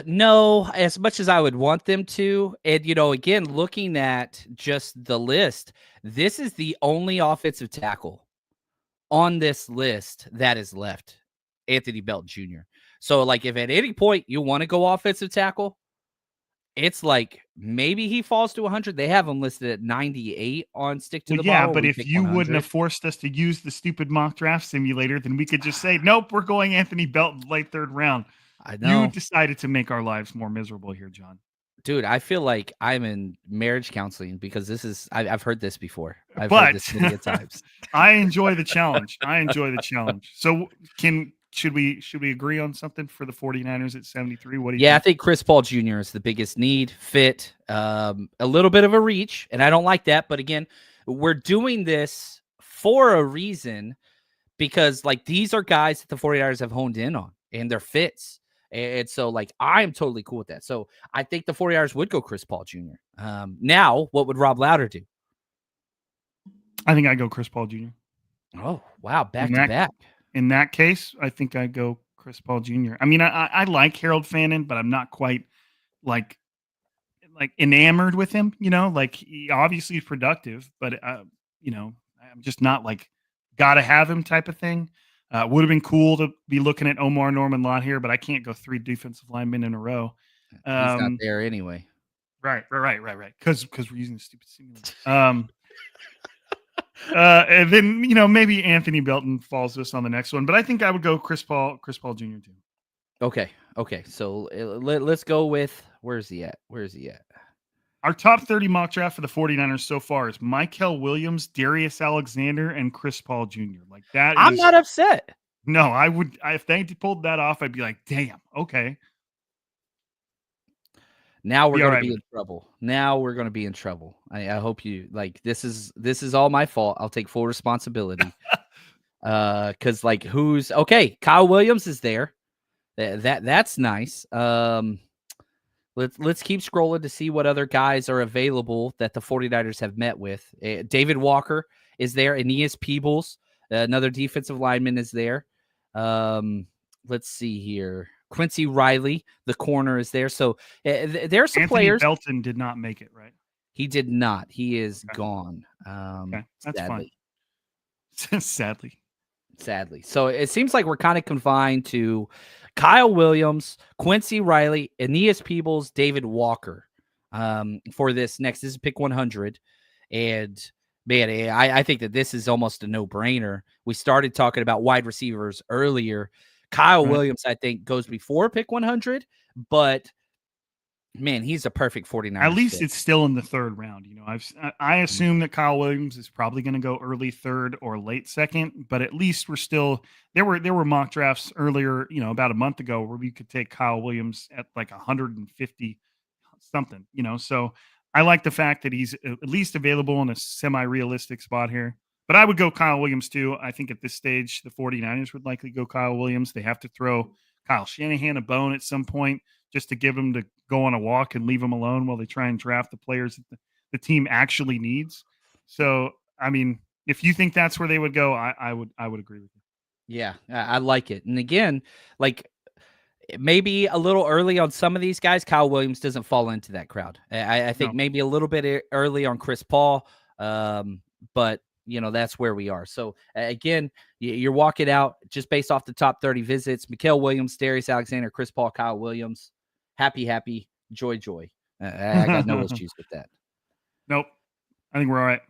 Speaker 2: No, as much as I would want them to. And, you know, again, looking at just the list, this is the only offensive tackle on this list that is left, Anthony Belton Jr. So, like, if at any point you want to go offensive tackle, it's like maybe he falls to 100. They have him listed at 98 on Stick to the Ball.
Speaker 3: Yeah, but if you wouldn't have forced us to use the stupid mock draft simulator, then we could just say, nope, we're going Anthony Belton late 3rd round.
Speaker 2: I know.
Speaker 3: You decided to make our lives more miserable here, John.
Speaker 2: Dude, I feel like I'm in marriage counseling because this is, I've heard this before. I've
Speaker 3: but
Speaker 2: heard this many times.
Speaker 3: I enjoy the challenge. So should we agree on something for the 49ers at 73? What do you think?
Speaker 2: I think Chris Paul Jr. is the biggest need, fit, a little bit of a reach, and I don't like that. But again, we're doing this for a reason because, like, these are guys that the 49ers have honed in on and their fits. And so, like, I'm totally cool with that. So I think the 49ers would go Chris Paul Jr. Now, what would Rob Lowder do?
Speaker 3: I think I'd go Chris Paul Jr.
Speaker 2: Oh, wow. Back to back.
Speaker 3: In that case, I think I'd go Chris Paul Jr. I mean, I like Harold Fannin, but I'm not quite like enamored with him, you know, like he obviously is productive, but you know, I'm just not like gotta have him type of thing. Would have been cool to be looking at Omar Norman Lott here, but I can't go 3 defensive linemen in a row.
Speaker 2: He's not there anyway.
Speaker 3: Right. Because we're using the stupid simulator. And then, you know, maybe Anthony Belton falls to us on the next one, but I think I would go Chris Paul Jr. too.
Speaker 2: Okay. So let's go with, where's he at?
Speaker 3: Our top 30 mock draft for the 49ers so far is Mykel Williams, Darius Alexander, and Chris Paul Jr. Like that
Speaker 2: I'm
Speaker 3: is
Speaker 2: not upset.
Speaker 3: no, I would if they pulled that off, I'd be like, damn, okay.
Speaker 2: Now we're
Speaker 3: Be all
Speaker 2: going to
Speaker 3: right
Speaker 2: be
Speaker 3: with
Speaker 2: in trouble. Now we're going to be in trouble. I hope you like this is all my fault. I'll take full responsibility. Cuz like who's okay, Kyle Williams is there. That's nice. Let's keep scrolling to see what other guys are available that the 49ers have met with. David Walker is there. Aeneas Peebles, another defensive lineman, is there. Let's see here. Quincy Riley, the corner, is there. So there are some
Speaker 3: Anthony
Speaker 2: players.
Speaker 3: Belton did not make it, right?
Speaker 2: He did not. He is
Speaker 3: Okay.
Speaker 2: gone.
Speaker 3: Okay, that's
Speaker 2: Sadly.
Speaker 3: fine. Sadly.
Speaker 2: So it seems like we're kind of confined to Kyle Williams, Quincy Riley, Aeneas Peebles, David Walker for this next. This is pick 100. And man, I think that this is almost a no-brainer. We started talking about wide receivers earlier. Kyle Williams, I think, goes before pick 100, but man, he's a perfect 49.
Speaker 3: At least it's still in the third round. You know, I assume that Kyle Williams is probably going to go early third or late second, but at least we're still there were mock drafts earlier, you know, about a month ago where we could take Kyle Williams at like 150 something, you know. So I like the fact that he's at least available in a semi-realistic spot here. But I would go Kyle Williams too. I think at this stage the 49ers would likely go Kyle Williams. They have to throw Kyle Shanahan a bone at some point just to give him to go on a walk and leave him alone while they try and draft the players that the team actually needs. So, I mean, if you think that's where they would go, I would agree with you.
Speaker 2: Yeah, I like it. And again, like maybe a little early on some of these guys, Kyle Williams doesn't fall into that crowd. I think maybe a little bit early on Chris Paul, but you know, that's where we are. So again, you're walking out just based off the top 30 visits. Mykel Williams, Darius Alexander, Chris Paul, Kyle Williams. Happy, joy. I got no issues with that.
Speaker 3: Nope. I think we're all right.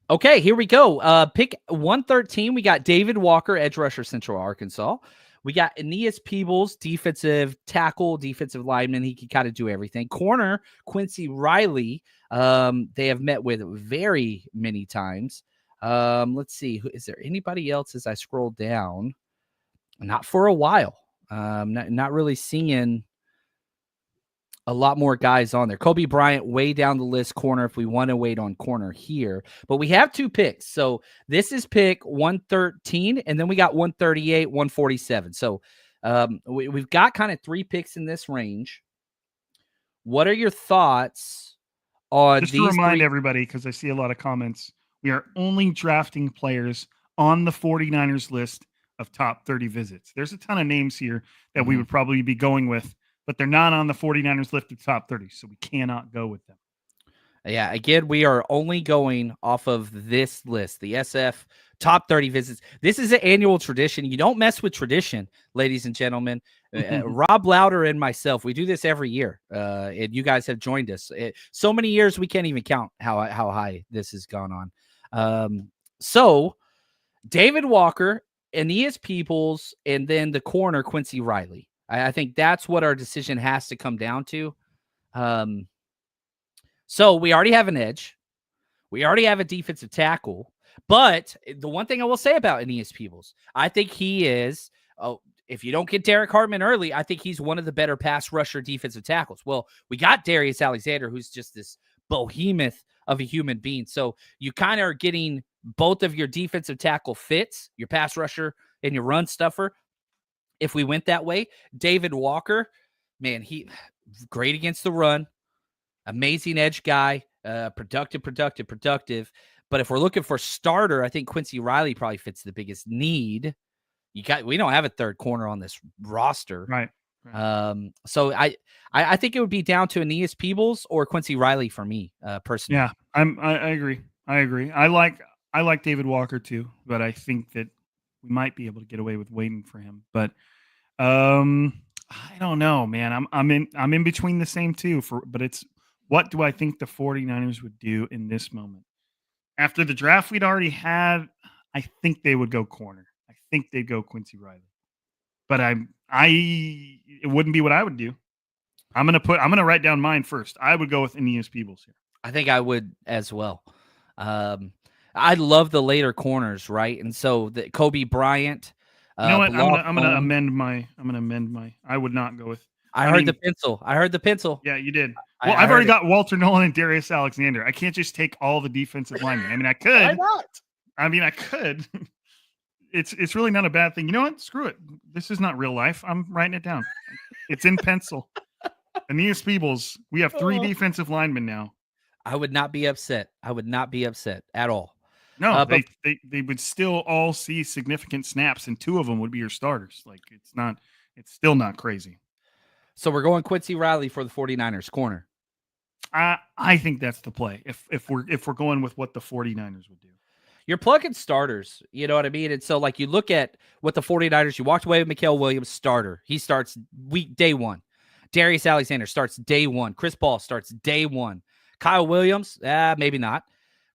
Speaker 2: Okay, here we go. Pick 113. We got David Walker, edge rusher, Central Arkansas. We got Aeneas Peebles, defensive tackle, defensive lineman. He can kind of do everything. Corner, Quincy Riley. They have met with very many times. Let's see. Is there anybody else as I scroll down? Not for a while. Not really seeing a lot more guys on there. Kobe Bryant way down the list, corner, if we want to wait on corner here. But we have two picks. So this is pick 113, and then we got 138, 147. So we've got kind of three picks in this range. What are your thoughts on
Speaker 3: just
Speaker 2: these?
Speaker 3: To remind everybody, because I see a lot of comments, we are only drafting players on the 49ers list of top 30 visits. There's a ton of names here that we would probably be going with, but they're not on the 49ers list of top 30, so we cannot go with them.
Speaker 2: Yeah, again, we are only going off of this list, the SF top 30 visits. This is an annual tradition. You don't mess with tradition, ladies and gentlemen. Rob Lowder and myself, we do this every year, and you guys have joined us. So many years, we can't even count how high this has gone on. So David Walker, Aeneas Peebles, and then the corner, Quincy Riley. I think that's what our decision has to come down to. So we already have an edge. We already have a defensive tackle. But the one thing I will say about Aeneas Peebles, I think he is, if you don't get Derek Hartman early, I think he's one of the better pass rusher defensive tackles. Well, we got Darius Alexander, who's just this behemoth of a human being. So you kind of are getting both of your defensive tackle fits, your pass rusher and your run stuffer. If we went that way, David Walker, man, he great against the run, amazing edge guy, productive. But if we're looking for starter, I think Quincy Riley probably fits the biggest need. We don't have a third corner on this roster,
Speaker 3: right?
Speaker 2: So I think it would be down to Aeneas Peebles or Quincy Riley for me, personally.
Speaker 3: Yeah, I agree. I like David Walker too, but I think that we might be able to get away with waiting for him. But I don't know, man. I'm in between the same two but it's what do I think the 49ers would do in this moment? After the draft we'd already had, I think they would go corner. I think they'd go Quincy Riley. But it wouldn't be what I would do. I'm gonna write down mine first. I would go with Aeneas Peebles here.
Speaker 2: I think I would as well. I love the later corners, right? And so the Kobe Bryant,
Speaker 3: You know what?
Speaker 2: Block
Speaker 3: I'm gonna
Speaker 2: home.
Speaker 3: amend my. I would not go with.
Speaker 2: I heard the pencil. I heard the pencil.
Speaker 3: Yeah, you did.
Speaker 2: I
Speaker 3: Well, I've
Speaker 2: heard
Speaker 3: already
Speaker 2: it.
Speaker 3: got Walter Nolan and Darius Alexander. I can't just take all the defensive linemen. I mean, I could.
Speaker 2: Why not?
Speaker 3: I could. It's really not a bad thing. You know what? Screw it. This is not real life. I'm writing it down. It's in pencil. Aeneas Peebles. We have 3 defensive linemen now.
Speaker 2: I would not be upset. I would not be upset at all.
Speaker 3: No,
Speaker 2: but
Speaker 3: they would still all see significant snaps, and 2 of them would be your starters. Like it's still not crazy.
Speaker 2: So we're going Quincy Riley for the 49ers corner.
Speaker 3: I think that's the play. If we're going with what the 49ers would do.
Speaker 2: You're plugging starters, you know what I mean? And so, like, you look at what the 49ers, you walked away with Mikael Williams, starter. He starts day 1. Darius Alexander starts day 1. Chris Paul starts day 1. Kyle Williams, maybe not.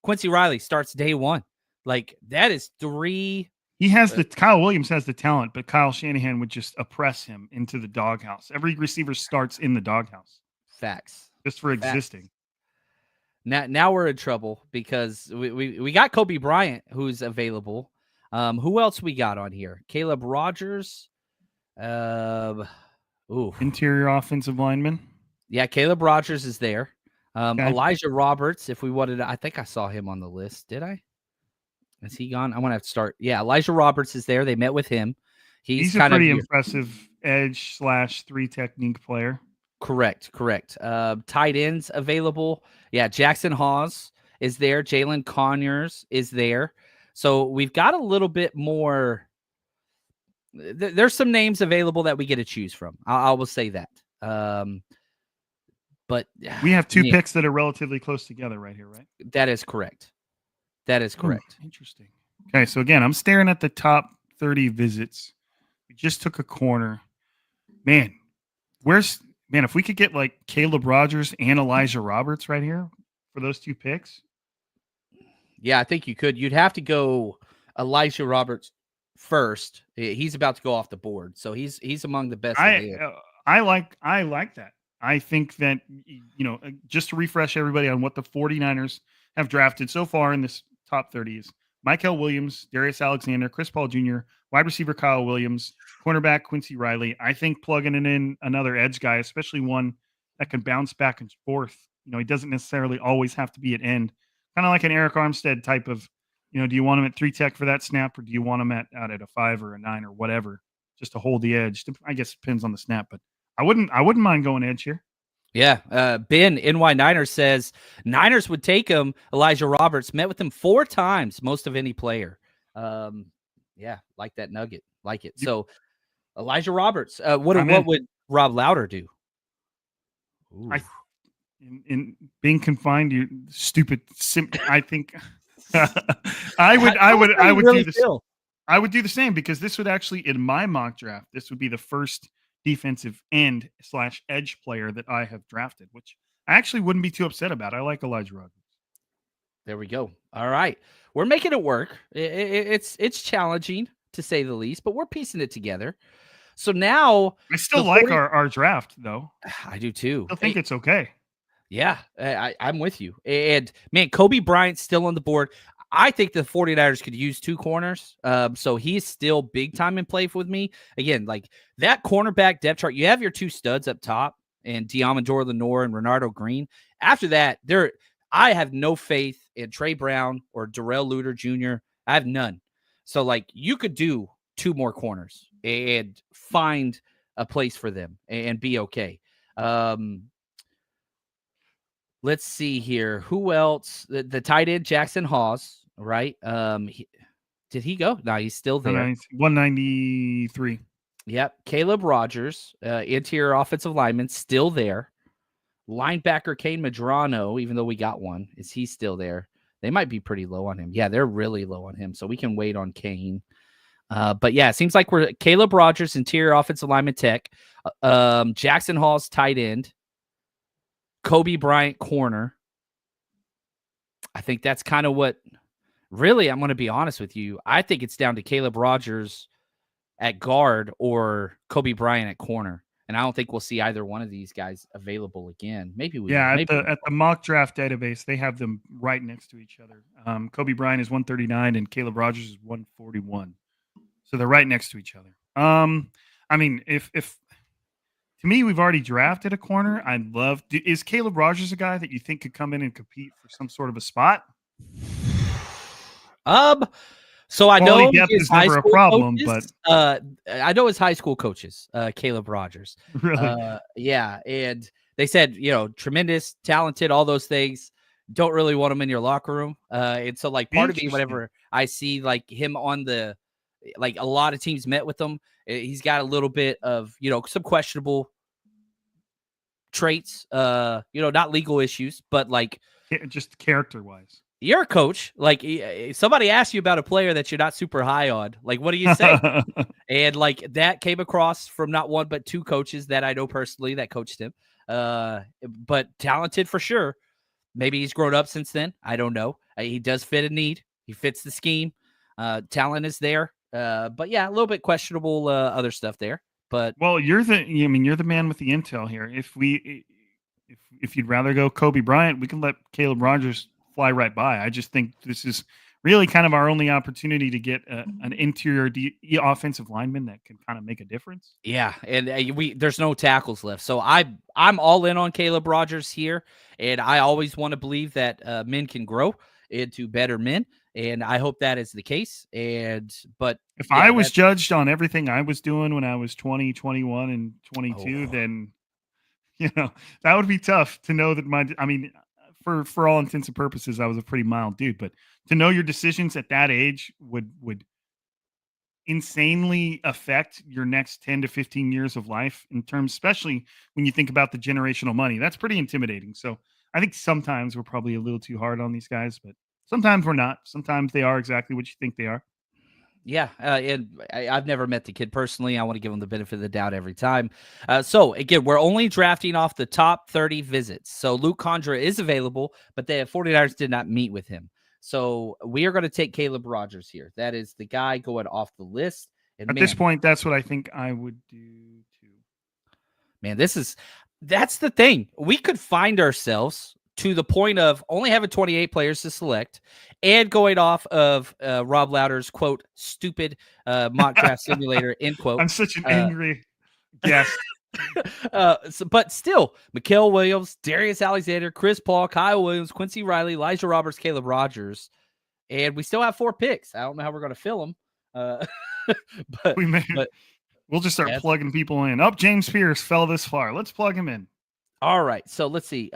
Speaker 2: Quincy Riley starts day 1. Like, that is 3.
Speaker 3: He has Kyle Williams has the talent, but Kyle Shanahan would just oppress him into the doghouse. Every receiver starts in the doghouse.
Speaker 2: Facts.
Speaker 3: Just for existing.
Speaker 2: Now we're in trouble because we got Kobe Bryant who's available. Who else we got on here? Caleb Rogers.
Speaker 3: Interior offensive lineman.
Speaker 2: Yeah, Caleb Rogers is there.
Speaker 3: Okay.
Speaker 2: Elijah Roberts, if we wanted to, I think I saw him on the list. Did I? Is he gone? I want to have to start. Yeah, Elijah Roberts is there. They met with him. He's
Speaker 3: a pretty impressive edge / 3 technique player.
Speaker 2: Correct. Tight ends available. Yeah, Jackson Hawes is there. Jalen Conyers is there. So we've got a little bit more. There's some names available that we get to choose from. I will say that. But
Speaker 3: we have 2 picks that are relatively close together right here, right?
Speaker 2: That is correct.
Speaker 3: Ooh, interesting. Okay, so again, I'm staring at the top 30 visits. We just took a corner. Man, if we could get like Caleb Rogers and Elijah Roberts right here for those 2 picks.
Speaker 2: Yeah, I think you could. You'd have to go Elijah Roberts first. He's about to go off the board, so he's among the best.
Speaker 3: I like that. I think that, just to refresh everybody on what the 49ers have drafted so far in this top 30 is Mikael Williams, Darius Alexander, Chris Paul Jr., wide receiver Kyle Williams, cornerback Quincy Riley. I think plugging in another edge guy, especially one that can bounce back and forth. He doesn't necessarily always have to be at end. Kind of like an Eric Armstead type of, do you want him at 3 tech for that snap, or do you want him out at a 5 or a 9 or whatever, just to hold the edge? I guess it depends on the snap, but I wouldn't mind going edge here.
Speaker 2: Yeah. Ben, NY Niners says Niners would take him. Elijah Roberts met with him 4 times, most of any player. Yeah, like that nugget. Like it. So Elijah Roberts, what would Rob Lowder do?
Speaker 3: In being confined, you stupid I think I would do the same, because this would actually, in my mock draft, this would be the first defensive end / edge player that I have drafted, which I actually wouldn't be too upset about. I like Elijah Roberts.
Speaker 2: There we go. All right. We're making it work. It's challenging, to say the least, but we're piecing it together. So now
Speaker 3: I still like our draft, though.
Speaker 2: I do too.
Speaker 3: I think it's okay.
Speaker 2: Yeah, I'm with you. And man, Kobe Bryant's still on the board. I think the 49ers could use 2 corners. So he's still big time in play with me. Again, like that cornerback depth chart, you have your 2 studs up top, and Diamondor Lenore and Renardo Green. After that, I have no faith in Trey Brown or Darrell Luter Jr. I have none. So like you could do 2 more corners and find a place for them and be okay. Let's see here. Who else? The tight end, Jackson Hawes, right? Did he go? No, he's still there.
Speaker 3: 193.
Speaker 2: Yep. Caleb Rogers, interior offensive lineman, still there. Linebacker Kane Madrano, even though we got one, is he still there? They might be pretty low on him. Yeah, they're really low on him, so we can wait on Kane. But yeah, it seems like we're Caleb Rogers, interior offensive lineman tech. Jackson Hawes, tight end. Kobe Bryant, corner. I think that's kind of what, really, I'm going to be honest with you. I think it's down to Caleb Rogers at guard or Kobe Bryant at corner. And I don't think we'll see either one of these guys available again. Maybe we
Speaker 3: Yeah,
Speaker 2: will.
Speaker 3: at the mock draft database, they have them right next to each other. Kobe Bryant is 139 and Caleb Rogers is 141. So they're right next to each other. I mean, if to me, we've already drafted a corner. I'd love. Is Caleb Rogers a guy that you think could come in and compete for some sort of a spot?
Speaker 2: So I
Speaker 3: Quality
Speaker 2: know
Speaker 3: depth
Speaker 2: his
Speaker 3: is
Speaker 2: high
Speaker 3: never a
Speaker 2: school
Speaker 3: problem,
Speaker 2: coaches, I know his high school coaches, Caleb Rogers.
Speaker 3: Really,
Speaker 2: Yeah, and they said, tremendous, talented, all those things. Don't really want him in your locker room. And so like part of me, whenever I see like him on the, like a lot of teams met with him, he's got a little bit of, some questionable traits, not legal issues, but like
Speaker 3: just character wise.
Speaker 2: You're a coach. Like somebody asks you about a player that you're not super high on. Like, what do you say? And like that came across from not one but two coaches that I know personally that coached him. But talented for sure. Maybe he's grown up since then. I don't know. He does fit a need. He fits the scheme. Talent is there. But yeah, a little bit questionable other stuff there. But
Speaker 3: well, you're the man with the intel here. If you'd rather go Kobe Bryant, we can let Caleb Rogers fly right by. I just think this is really kind of our only opportunity to get an interior offensive lineman that can kind of make a difference.
Speaker 2: Yeah, and there's no tackles left, so I'm all in on Caleb Rogers here, and I always want to believe that men can grow into better men, and I hope that is the case. But
Speaker 3: if I was judged on everything I was doing when I was 20, 21, and 22, then that would be tough to know that for all intents and purposes, I was a pretty mild dude, but to know your decisions at that age would insanely affect your next 10 to 15 years of life in terms, especially when you think about the generational money. That's pretty intimidating. So I think sometimes we're probably a little too hard on these guys, but sometimes we're not. Sometimes they are exactly what you think they are.
Speaker 2: Yeah, and I've never met the kid personally. I want to give him the benefit of the doubt every time. So, again, we're only drafting off the top 30 visits. So, Luke Condra is available, but the 49ers did not meet with him. So, we are going to take Caleb Rogers here. That is the guy going off the list. And
Speaker 3: At this point, that's what I think I would do too.
Speaker 2: Man, that's the thing. We could find ourselves to the point of only having 28 players to select and going off of Rob Lowder's, quote, stupid mock draft simulator, end quote.
Speaker 3: I'm such an angry guest.
Speaker 2: But still, Mikael Williams, Darius Alexander, Chris Paul, Kyle Williams, Quincy Riley, Elijah Roberts, Caleb Rogers. And we still have 4 picks. I don't know how we're going to fill them. But
Speaker 3: we'll just start plugging people in. Oh, James Pierce fell this far. Let's plug him in.
Speaker 2: All right. So let's see.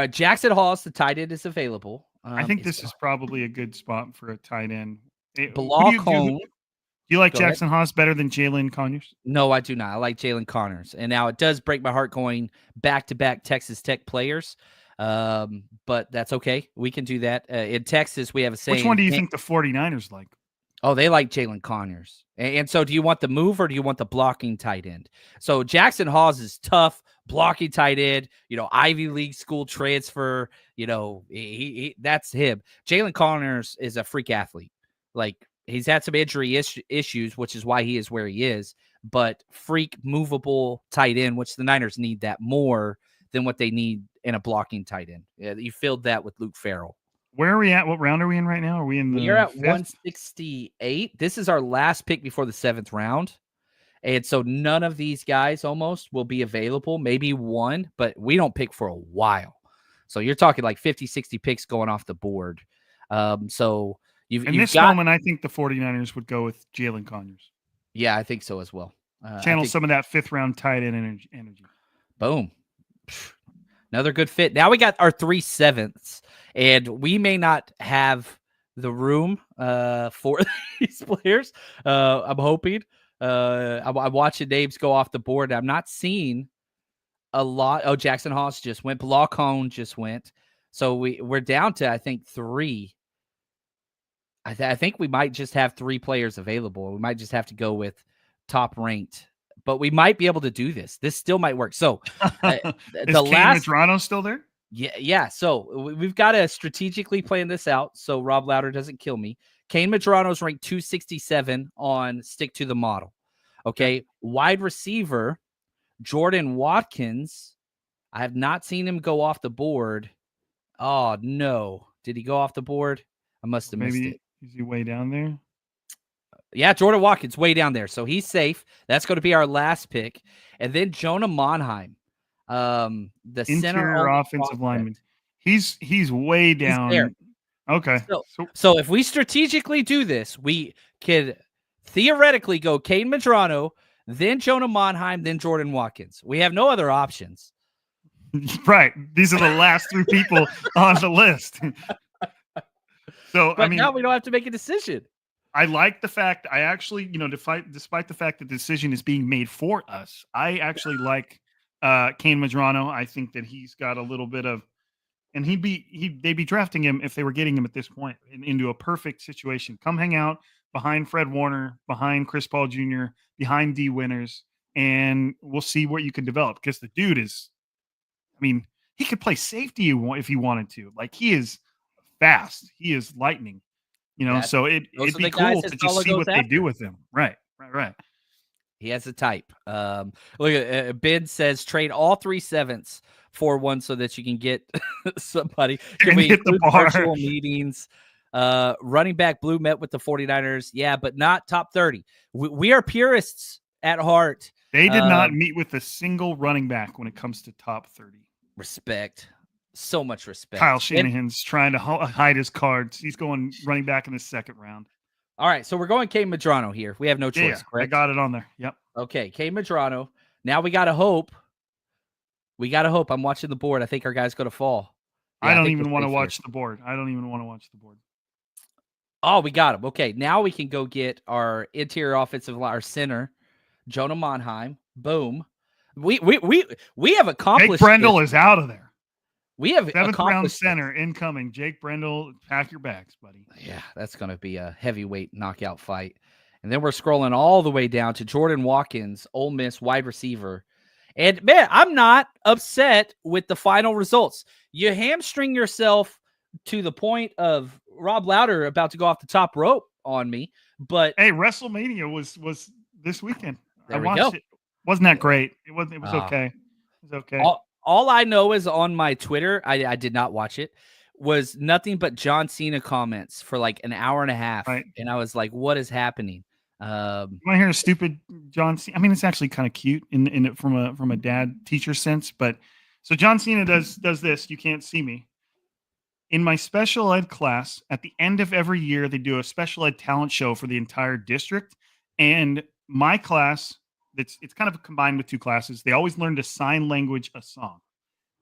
Speaker 2: Jackson Hawes, the tight end, is available.
Speaker 3: I think this is probably a good spot for a tight end.
Speaker 2: Do
Speaker 3: you like Jackson Hawes better than Jalen Conyers?
Speaker 2: No, I do not. I like Jalen Connors. And now it does break my heart going back-to-back Texas Tech players. But that's okay. We can do that. In Texas, we have a saying.
Speaker 3: Which one do you think the 49ers like?
Speaker 2: Oh, they like Jalen Connors. And so do you want the move or do you want the blocking tight end? So Jackson Hawes is tough, blocking tight end, Ivy League school transfer, that's him. Jalen Connors is a freak athlete. Like, he's had some injury issues, which is why he is where he is, but freak movable tight end, which the Niners need that more than what they need in a blocking tight end. Yeah, you filled that with Luke Farrell.
Speaker 3: Where are we at? What round are we in right now? Are we in the
Speaker 2: We're at
Speaker 3: 5th?
Speaker 2: 168. This is our last pick before the 7th round. And so none of these guys almost will be available. Maybe one, but we don't pick for a while. So you're talking like 50, 60 picks going off the board. So you've
Speaker 3: in this moment, I think the 49ers would go with Jalen Conyers.
Speaker 2: Yeah, I think so as well.
Speaker 3: Channel some of that 5th round tight end energy.
Speaker 2: Boom. Another good fit. Now we got our 3 7ths, and we may not have the room for these players. I'm hoping. I'm watching names go off the board. I'm not seeing a lot. Oh, Jackson Hawes just went. Bilal Cohn just went. So we're down to, I think, 3. I think we might just have 3 players available. We might just have to go with top ranked. But we might be able to do this. This still might work. So
Speaker 3: is Kane Medrano still there?
Speaker 2: Yeah. So we've got to strategically plan this out so Rob Lowder doesn't kill me. Kane Medrano's ranked 267 on Stick to the Model. Okay. Wide receiver, Jordan Watkins. I have not seen him go off the board. Oh, no. Did he go off the board? I must have missed it.
Speaker 3: Is he way down there?
Speaker 2: Yeah, Jordan Watkins way down there. So he's safe. That's going to be our last pick. And then Jonah Monheim, the
Speaker 3: interior offensive lineman. He's way down.
Speaker 2: He's there.
Speaker 3: Okay.
Speaker 2: So if we strategically do this, we could theoretically go Caden Medrano, then Jonah Monheim, then Jordan Watkins. We have no other options.
Speaker 3: Right. These are the last 3 people on the list. So,
Speaker 2: but now we don't have to make a decision.
Speaker 3: I like the fact I actually, despite the fact that the decision is being made for us, I actually like Caden Medrano. I think that he's got a little bit of, and they'd be drafting him if they were getting him at this point into a perfect situation. Come hang out behind Fred Warner, behind Chris Paul Jr., behind D Winners, and we'll see what you can develop. Because the dude is, he could play safety if he wanted to. Like, he is fast. He is lightning. So it'd be cool to just see what they do with him. Right.
Speaker 2: He has a type. Look at Ben says trade all 3 7ths for one so that you can get somebody. Can we
Speaker 3: get the bar?
Speaker 2: Virtual meetings? Running back Blue met with the 49ers. Yeah, but not top 30. We are purists at heart.
Speaker 3: They did not meet with a single running back when it comes to top 30.
Speaker 2: Respect. So much respect.
Speaker 3: Kyle Shanahan's trying to hide his cards. He's going running back in the 2nd round.
Speaker 2: All right, so we're going Caden Medrano here. We have no choice, correct?
Speaker 3: I got it on there. Yep.
Speaker 2: Okay, Caden Medrano. Now we got to hope. I'm watching the board. I think our guy's going to fall.
Speaker 3: Yeah, I don't even want to watch the board.
Speaker 2: Oh, we got him. Okay, now we can go get our interior offensive line, our center, Jonah Monheim. Boom. We have accomplished.
Speaker 3: Jake Brendel is out of there.
Speaker 2: We have
Speaker 3: 7th round center incoming. Jake Brendel, pack your bags, buddy.
Speaker 2: Yeah, that's going to be a heavyweight knockout fight. And then we're scrolling all the way down to Jordan Watkins, Ole Miss wide receiver. And, man, I'm not upset with the final results. You hamstring yourself to the point of Rob Lowder about to go off the top rope on me. But
Speaker 3: hey, WrestleMania was this weekend.
Speaker 2: I watched
Speaker 3: it. Wasn't that great? It was okay. It was okay.
Speaker 2: All I know is on my Twitter, I did not watch it, was nothing but John Cena comments for like an hour and a half.
Speaker 3: Right.
Speaker 2: And I was like, what is happening?
Speaker 3: You want to hear a stupid John Cena? It's actually kind of cute in it from a dad teacher sense. But so John Cena does this. You can't see me. In my special ed class, at the end of every year, they do a special ed talent show for the entire district. And my class, it's kind of combined with 2 classes. They always learn to sign language a song.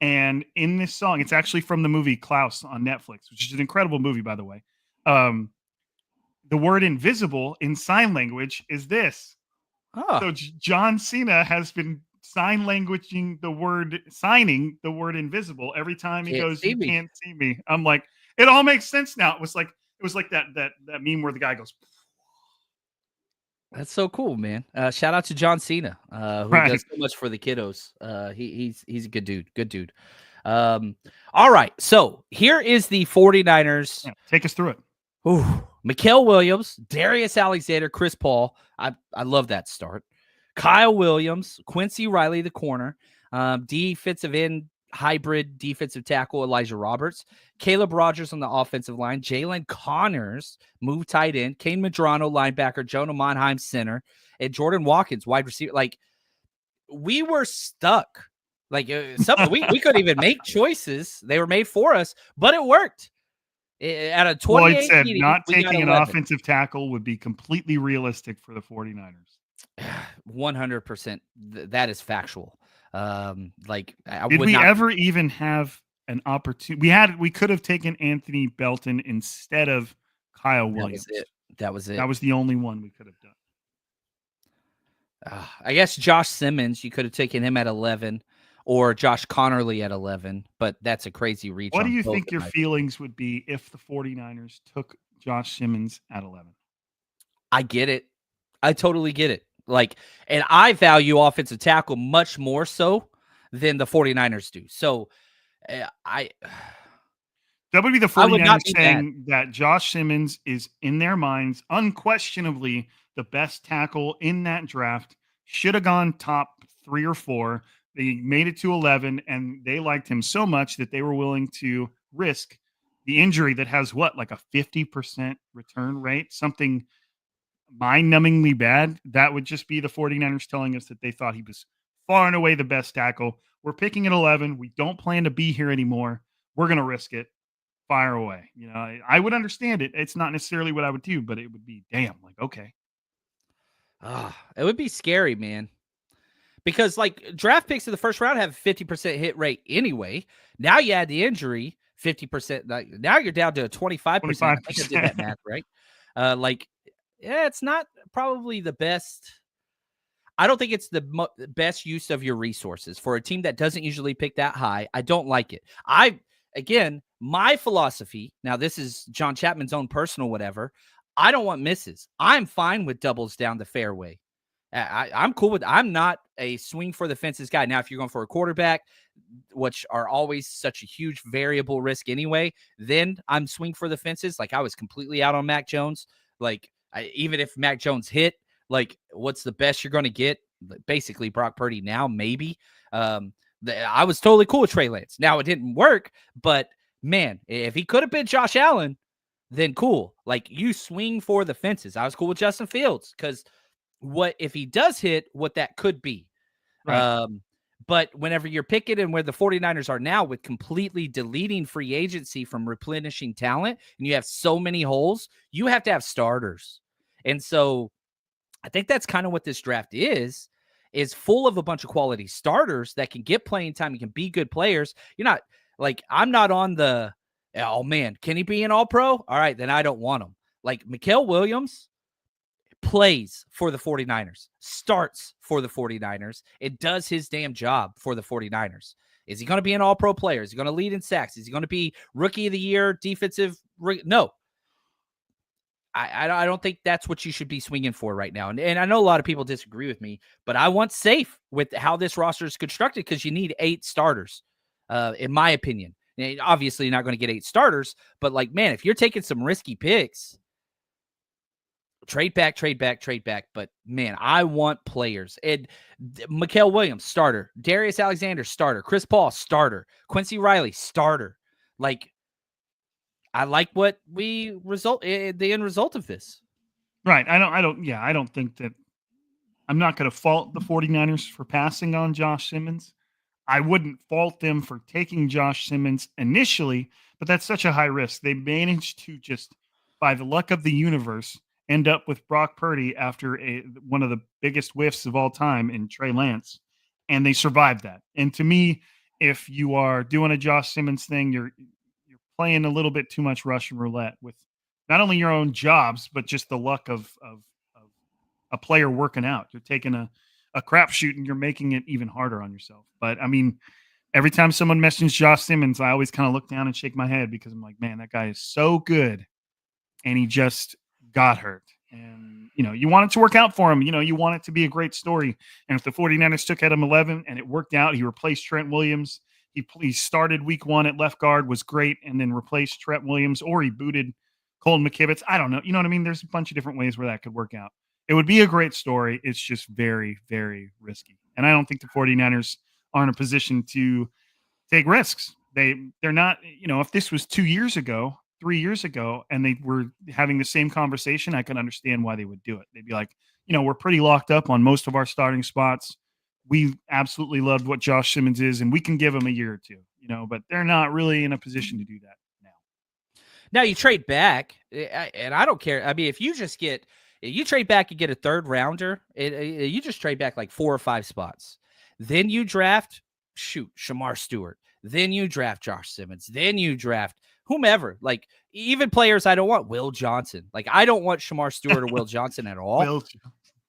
Speaker 3: And in this song, it's actually from the movie Klaus on Netflix, which is an incredible movie, by the way. The word invisible in sign language is this.
Speaker 2: Oh.
Speaker 3: So John Cena has been signing the word invisible every time he goes, "You can't see me." I'm like, it all makes sense now. It was like that meme where the guy goes.
Speaker 2: That's so cool, man. Shout out to John Cena, who does so much for the kiddos. He's a good dude. Good dude. All right. So here is the 49ers.
Speaker 3: Yeah, take us through it.
Speaker 2: Ooh, Mikael Williams, Darius Alexander, Chris Paul. I love that start. Kyle Williams, Quincy Riley, the corner. Defensive end, hybrid defensive tackle, Elijah Roberts. Caleb Rogers on the offensive line. Jalen Connors, move tight end. Caden Medrano, linebacker. Jonah Monheim, center. And Jordan Watkins, wide receiver. Like, we were stuck. Like, we couldn't even make choices. They were made for us, but it worked. At a 28
Speaker 3: Floyd said
Speaker 2: meeting,
Speaker 3: not taking an offensive tackle would be completely realistic for the 49ers.
Speaker 2: 100%. That is factual.
Speaker 3: Did we ever even have an opportunity? We could have taken Anthony Belton instead of Kyle Williams.
Speaker 2: That was it.
Speaker 3: That was the only one we could have done.
Speaker 2: I guess Josh Simmons, you could have taken him at 11, or Josh Connerly at 11, but that's a crazy reach.
Speaker 3: What do you think your feelings would be if the 49ers took Josh Simmons at 11?
Speaker 2: I get it. I totally get it. Like, and I value offensive tackle much more so than the 49ers do. So that
Speaker 3: would be the 49ers saying that Josh Simmons is, in their minds, unquestionably the best tackle in that draft. Should have gone top 3 or 4. They made it to 11, and they liked him so much that they were willing to risk the injury that has like a 50% return rate, something mind-numbingly bad. That would just be the 49ers telling us that they thought he was far and away the best tackle. We're picking at 11. We don't plan to be here anymore. We're going to risk it. Fire away. I would understand it. It's not necessarily what I would do, but it would be damn, like, okay.
Speaker 2: It would be scary, man. Because like draft picks in the first round have a 50% hit rate anyway. Now you add the injury, 50%. Now you're down to a 25%.
Speaker 3: 25%.
Speaker 2: I think I did that math right. It's not probably the best. I don't think it's the best use of your resources for a team that doesn't usually pick that high. I don't like it. My philosophy, now this is John Chapman's own personal whatever. I don't want misses. I'm fine with doubles down the fairway. I'm cool with. I'm not a swing for the fences guy. Now, if you're going for a quarterback, which are always such a huge variable risk anyway, then I'm swing for the fences. Like I was completely out on Mac Jones. Like even if Mac Jones hit, like what's the best you're going to get? Basically Brock Purdy now, maybe. I was totally cool with Trey Lance. Now it didn't work, but man, if he could have been Josh Allen, then cool. Like you swing for the fences. I was cool with Justin Fields because what if he does hit what that could be.
Speaker 3: Right.
Speaker 2: But whenever you're picking and where the 49ers are now with completely deleting free agency from replenishing talent and you have so many holes, you have to have starters. And so I think that's kind of what this draft is full of a bunch of quality starters that can get playing time and can be good players. You're not like, I'm not on the, oh man, can he be an all-pro? All right, then I don't want him. Like Mikael Williams plays for the 49ers, starts for the 49ers, and does his damn job for the 49ers. Is he going to be an all-pro player? Is he going to lead in sacks? Is he going to be rookie of the year, defensive? No. I don't think that's what you should be swinging for right now. And I know a lot of people disagree with me, but I want safe with how this roster is constructed because you need 8 starters, in my opinion. And obviously, you're not going to get 8 starters, but like, man, if you're taking some risky picks, trade back. But man, I want players. And Mikael Williams, starter. Darius Alexander, starter. Chris Paul, starter. Quincy Riley, starter. Like, I like what the end result of this.
Speaker 3: Right. I don't think that I'm not going to fault the 49ers for passing on Josh Simmons. I wouldn't fault them for taking Josh Simmons initially, but that's such a high risk. They managed to just, by the luck of the universe, end up with Brock Purdy after one of the biggest whiffs of all time in Trey Lance, and they survived that. And to me, if you are doing a Josh Simmons thing, you're playing a little bit too much Russian roulette with not only your own jobs, but just the luck of a player working out. You're taking a crapshoot and you're making it even harder on yourself. But I mean, every time someone mentions Josh Simmons, I always kind of look down and shake my head because I'm like, man, that guy is so good. And he just got hurt. And, you want it to work out for him. You want it to be a great story. And if the 49ers took Adam 11 and it worked out, he replaced Trent Williams. He started week 1 at left guard, was great, and then replaced Trent Williams, or he booted Colton McKivitz. I don't know. You know what I mean? There's a bunch of different ways where that could work out. It would be a great story. It's just very, very risky. And I don't think the 49ers are in a position to take risks. They're not, if this was 2 years ago, 3 years ago, and they were having the same conversation, I can understand why they would do it. They'd be like, we're pretty locked up on most of our starting spots. We absolutely loved what Josh Simmons is, and we can give him a year or two, but they're not really in a position to do that now.
Speaker 2: Now you trade back, and I don't care. I mean, if you trade back and get a 3rd rounder, you just trade back like 4 or 5 spots. Then you draft, Shamar Stewart. Then you draft Josh Simmons. Then you draft whomever, like even players I don't want. Will Johnson. Like I don't want Shamar Stewart or Will Johnson at all.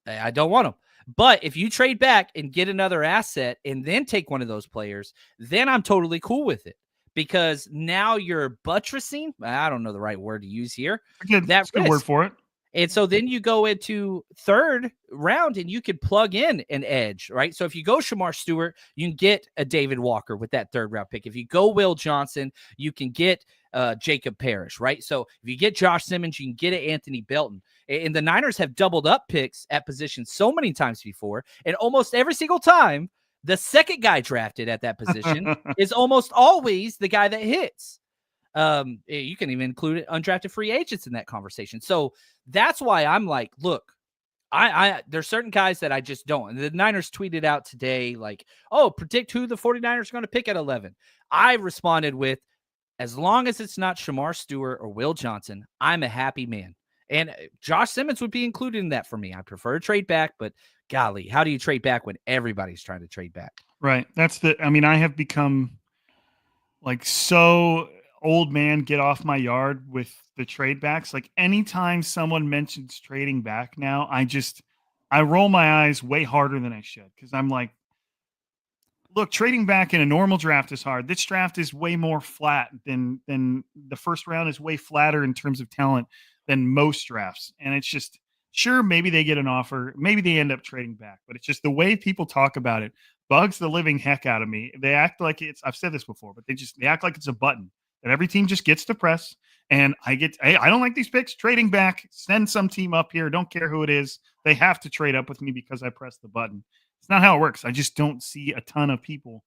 Speaker 2: I don't want them. But if you trade back and get another asset and then take one of those players, then I'm totally cool with it because now you're buttressing. I don't know the right word to use here.
Speaker 3: That's a good word for it.
Speaker 2: And so then you go into third round and you could plug in an edge, right? So if you go Shamar Stewart, you can get a David Walker with that third round pick. If you go Will Johnson, you can get Jacob Parrish, right? So if you get Josh Simmons, you can get it Anthony Belton. And the Niners have doubled up picks at position so many times before. And almost every single time, the second guy drafted at that position is almost always the guy that hits. You can even include undrafted free agents in that conversation. So that's why I'm like, look, I there's certain guys that I just don't. And the Niners tweeted out today, like, oh, predict who the 49ers are going to pick at 11. I responded with, as long as it's not Shamar Stewart or Will Johnson, I'm a happy man. And Josh Simmons would be included in that for me. I prefer to trade back, but golly, how do you trade back when everybody's trying to trade back?
Speaker 3: Right. I have become like so old man, get off my yard with the trade backs. Like anytime someone mentions trading back now, I roll my eyes way harder than I should. Cause I'm like, look, trading back in a normal draft is hard. This draft is way more flat than the first round is way flatter in terms of talent than most drafts. And it's just, sure, maybe they get an offer, maybe they end up trading back, but it's just the way people talk about it bugs the living heck out of me. They act like I've said this before, but they act like it's a button that every team just gets to press. And I don't like these picks, trading back, send some team up here. Don't care who it is. They have to trade up with me because I pressed the button. It's not how it works. I just don't see a ton of people.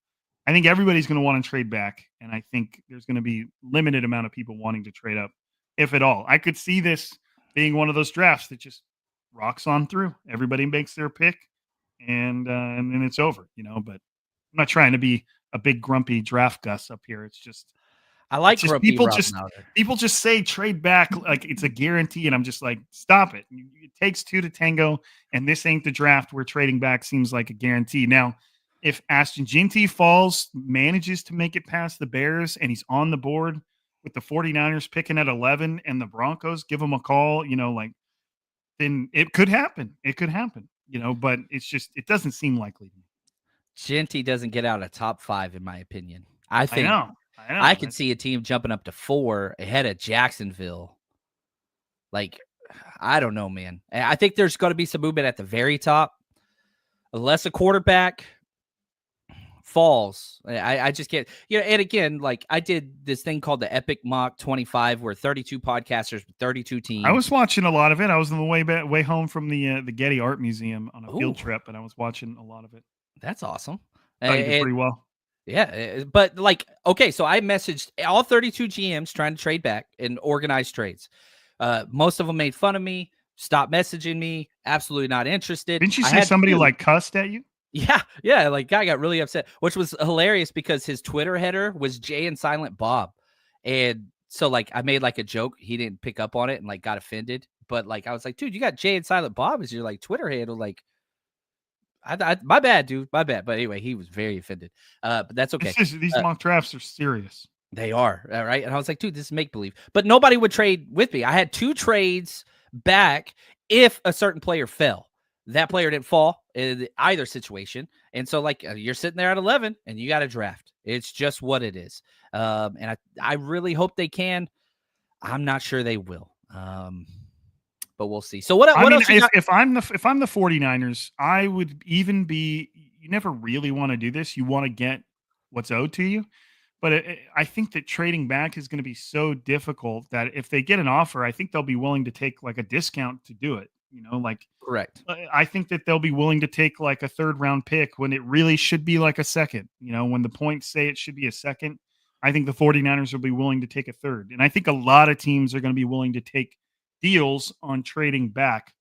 Speaker 3: I think everybody's going to want to trade back. And I think there's going to be limited amount of people wanting to trade up, if at all. I could see this being one of those drafts that just rocks on through. Everybody makes their pick and then it's over, but I'm not trying to be a big grumpy draft Gus up here. It's just,
Speaker 2: I like grumpy
Speaker 3: people
Speaker 2: Rob
Speaker 3: just
Speaker 2: Lowder.
Speaker 3: people just say trade back like it's a guarantee, and I'm just like, stop it. It takes two to tango, and this ain't the draft where trading back seems like a guarantee. Now, if Ashton Ginty manages to make it past the Bears, and he's on the board with the 49ers picking at 11, and the Broncos give him a call, then it could happen. It could happen, but it doesn't seem likely to me.
Speaker 2: Ginty doesn't get out of top 5, in my opinion. I think
Speaker 3: I know.
Speaker 2: I could see a team jumping up to 4 ahead of Jacksonville. Like, I don't know, man. I think there's going to be some movement at the very top. Unless a quarterback falls. I just can't. And again, like I did this thing called the Epic Mock 25 where 32 podcasters with 32 teams.
Speaker 3: I was watching a lot of it. I was on the way home from the Getty Art Museum on a field trip, and I was watching a lot of it.
Speaker 2: That's awesome.
Speaker 3: I did pretty well.
Speaker 2: Yeah, but like, okay, so I messaged all 32 GMs trying to trade back and organize trades. Most of them made fun of me, stopped messaging me, absolutely not interested.
Speaker 3: Didn't you say somebody like cussed at you?
Speaker 2: Yeah, like guy got really upset, which was hilarious because his Twitter header was Jay and Silent Bob. And so like I made like a joke, he didn't pick up on it and like got offended. But like I was like, dude, you got Jay and Silent Bob as your like Twitter handle, like my bad, dude. My bad. But anyway, he was very offended. But that's okay.
Speaker 3: These mock drafts are serious.
Speaker 2: They are. Right. And I was like, dude, this is make believe. But nobody would trade with me. I had 2 trades back if a certain player fell. That player didn't fall in either situation. And so, like, you're sitting there at 11 and you got to draft. It's just what it is. And I really hope they can. I'm not sure they will. But we'll see. So what else?
Speaker 3: If I'm the 49ers, I would even be. You never really want to do this. You want to get what's owed to you, but I think that trading back is going to be so difficult that if they get an offer, I think they'll be willing to take like a discount to do it.
Speaker 2: Correct.
Speaker 3: I think that they'll be willing to take like a 3rd round pick when it really should be like a 2nd. When the points say it should be a 2nd, I think the 49ers will be willing to take a 3rd, and I think a lot of teams are going to be willing to take deals on trading back.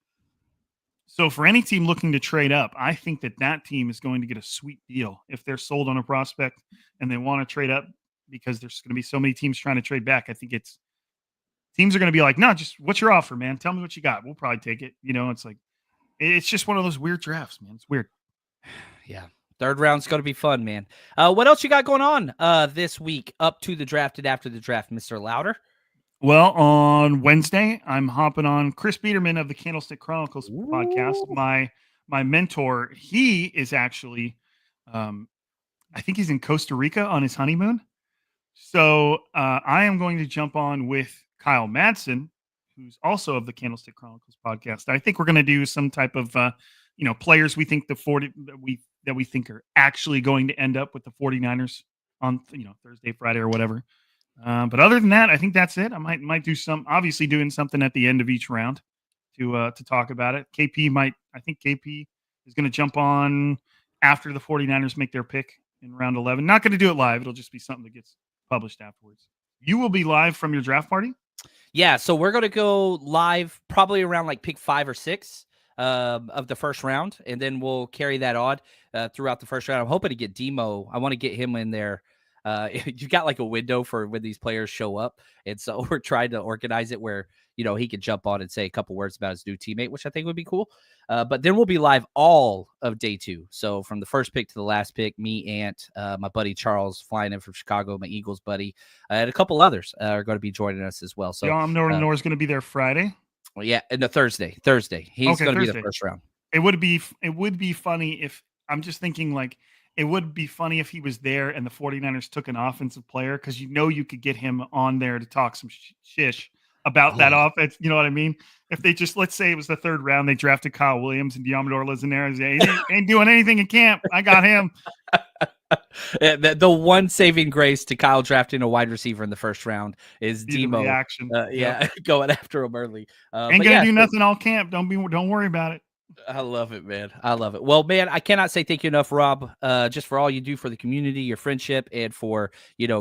Speaker 3: So for any team looking to trade up, I think that team is going to get a sweet deal if they're sold on a prospect and they want to trade up because there's going to be so many teams trying to trade back. I think teams are going to be like, no, just what's your offer, man? Tell me what you got. We'll probably take it. It's like, it's just one of those weird drafts, man. It's weird.
Speaker 2: Yeah. 3rd round's going to be fun, man. What else you got going on this week up to the draft and after the draft, Mr. Lowder?
Speaker 3: Well, on Wednesday, I'm hopping on Chris Biederman of the Candlestick Chronicles podcast. My mentor, he is actually, I think he's in Costa Rica on his honeymoon. So I am going to jump on with Kyle Madsen, who's also of the Candlestick Chronicles podcast. I think we're going to do some type of, players we think that we think are actually going to end up with the 49ers on, Thursday, Friday, or whatever. But other than that, I think that's it. I might do obviously doing something at the end of each round to talk about it. I think KP is going to jump on after the 49ers make their pick in round 11. Not going to do it live. It'll just be something that gets published afterwards. You will be live from your draft party?
Speaker 2: Yeah, so we're going to go live probably around like pick 5 or 6 of the first round, and then we'll carry that on throughout the first round. I'm hoping to get Demo. I want to get him in there. You got like a window for when these players show up, and so we're trying to organize it where he can jump on and say a couple words about his new teammate, which I think would be cool. But then we'll be live all of day 2. So from the first pick to the last pick, me, Ant, my buddy Charles flying in from Chicago, my Eagles buddy, and a couple others are going to be joining us as well. So
Speaker 3: Nor is going to be there Friday.
Speaker 2: Well, yeah, and the Thursday, he's going to be the first round.
Speaker 3: It would be funny if I'm just thinking like. It would be funny if he was there and the 49ers took an offensive player because you could get him on there to talk some shish about that offense. You know what I mean? If they just, let's say it was the 3rd round, they drafted Kyle Williams and Diamadorla's in there. He ain't doing anything in camp. I got him.
Speaker 2: The one saving grace to Kyle drafting a wide receiver in the first round is Demo. Going after him early.
Speaker 3: Ain't going to do nothing all camp. Don't worry about it.
Speaker 2: I love it, man. I love it. Well, man, I cannot say thank you enough, Rob, just for all you do for the community, your friendship, and for,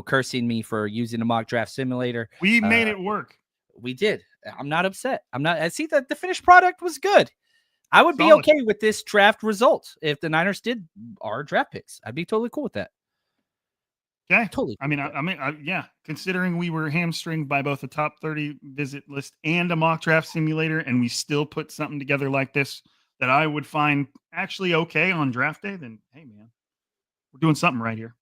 Speaker 2: cursing me for using a mock draft simulator.
Speaker 3: We made it work.
Speaker 2: We did. I'm not upset. I see that the finished product was good. I would be okay with this draft result if the Niners did our draft picks. I'd be totally cool with that.
Speaker 3: Okay.
Speaker 2: Totally.
Speaker 3: Yeah. Considering we were hamstringed by both a top 30 visit list and a mock draft simulator, and we still put something together like this that I would find actually okay on draft day, then hey, man, we're doing something right here.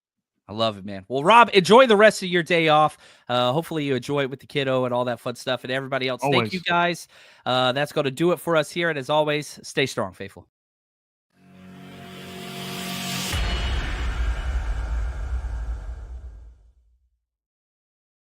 Speaker 2: I love it, man. Well, Rob, enjoy the rest of your day off. Hopefully you enjoy it with the kiddo and all that fun stuff. And everybody else, Thank you guys. That's going to do it for us here. And as always, stay strong, faithful.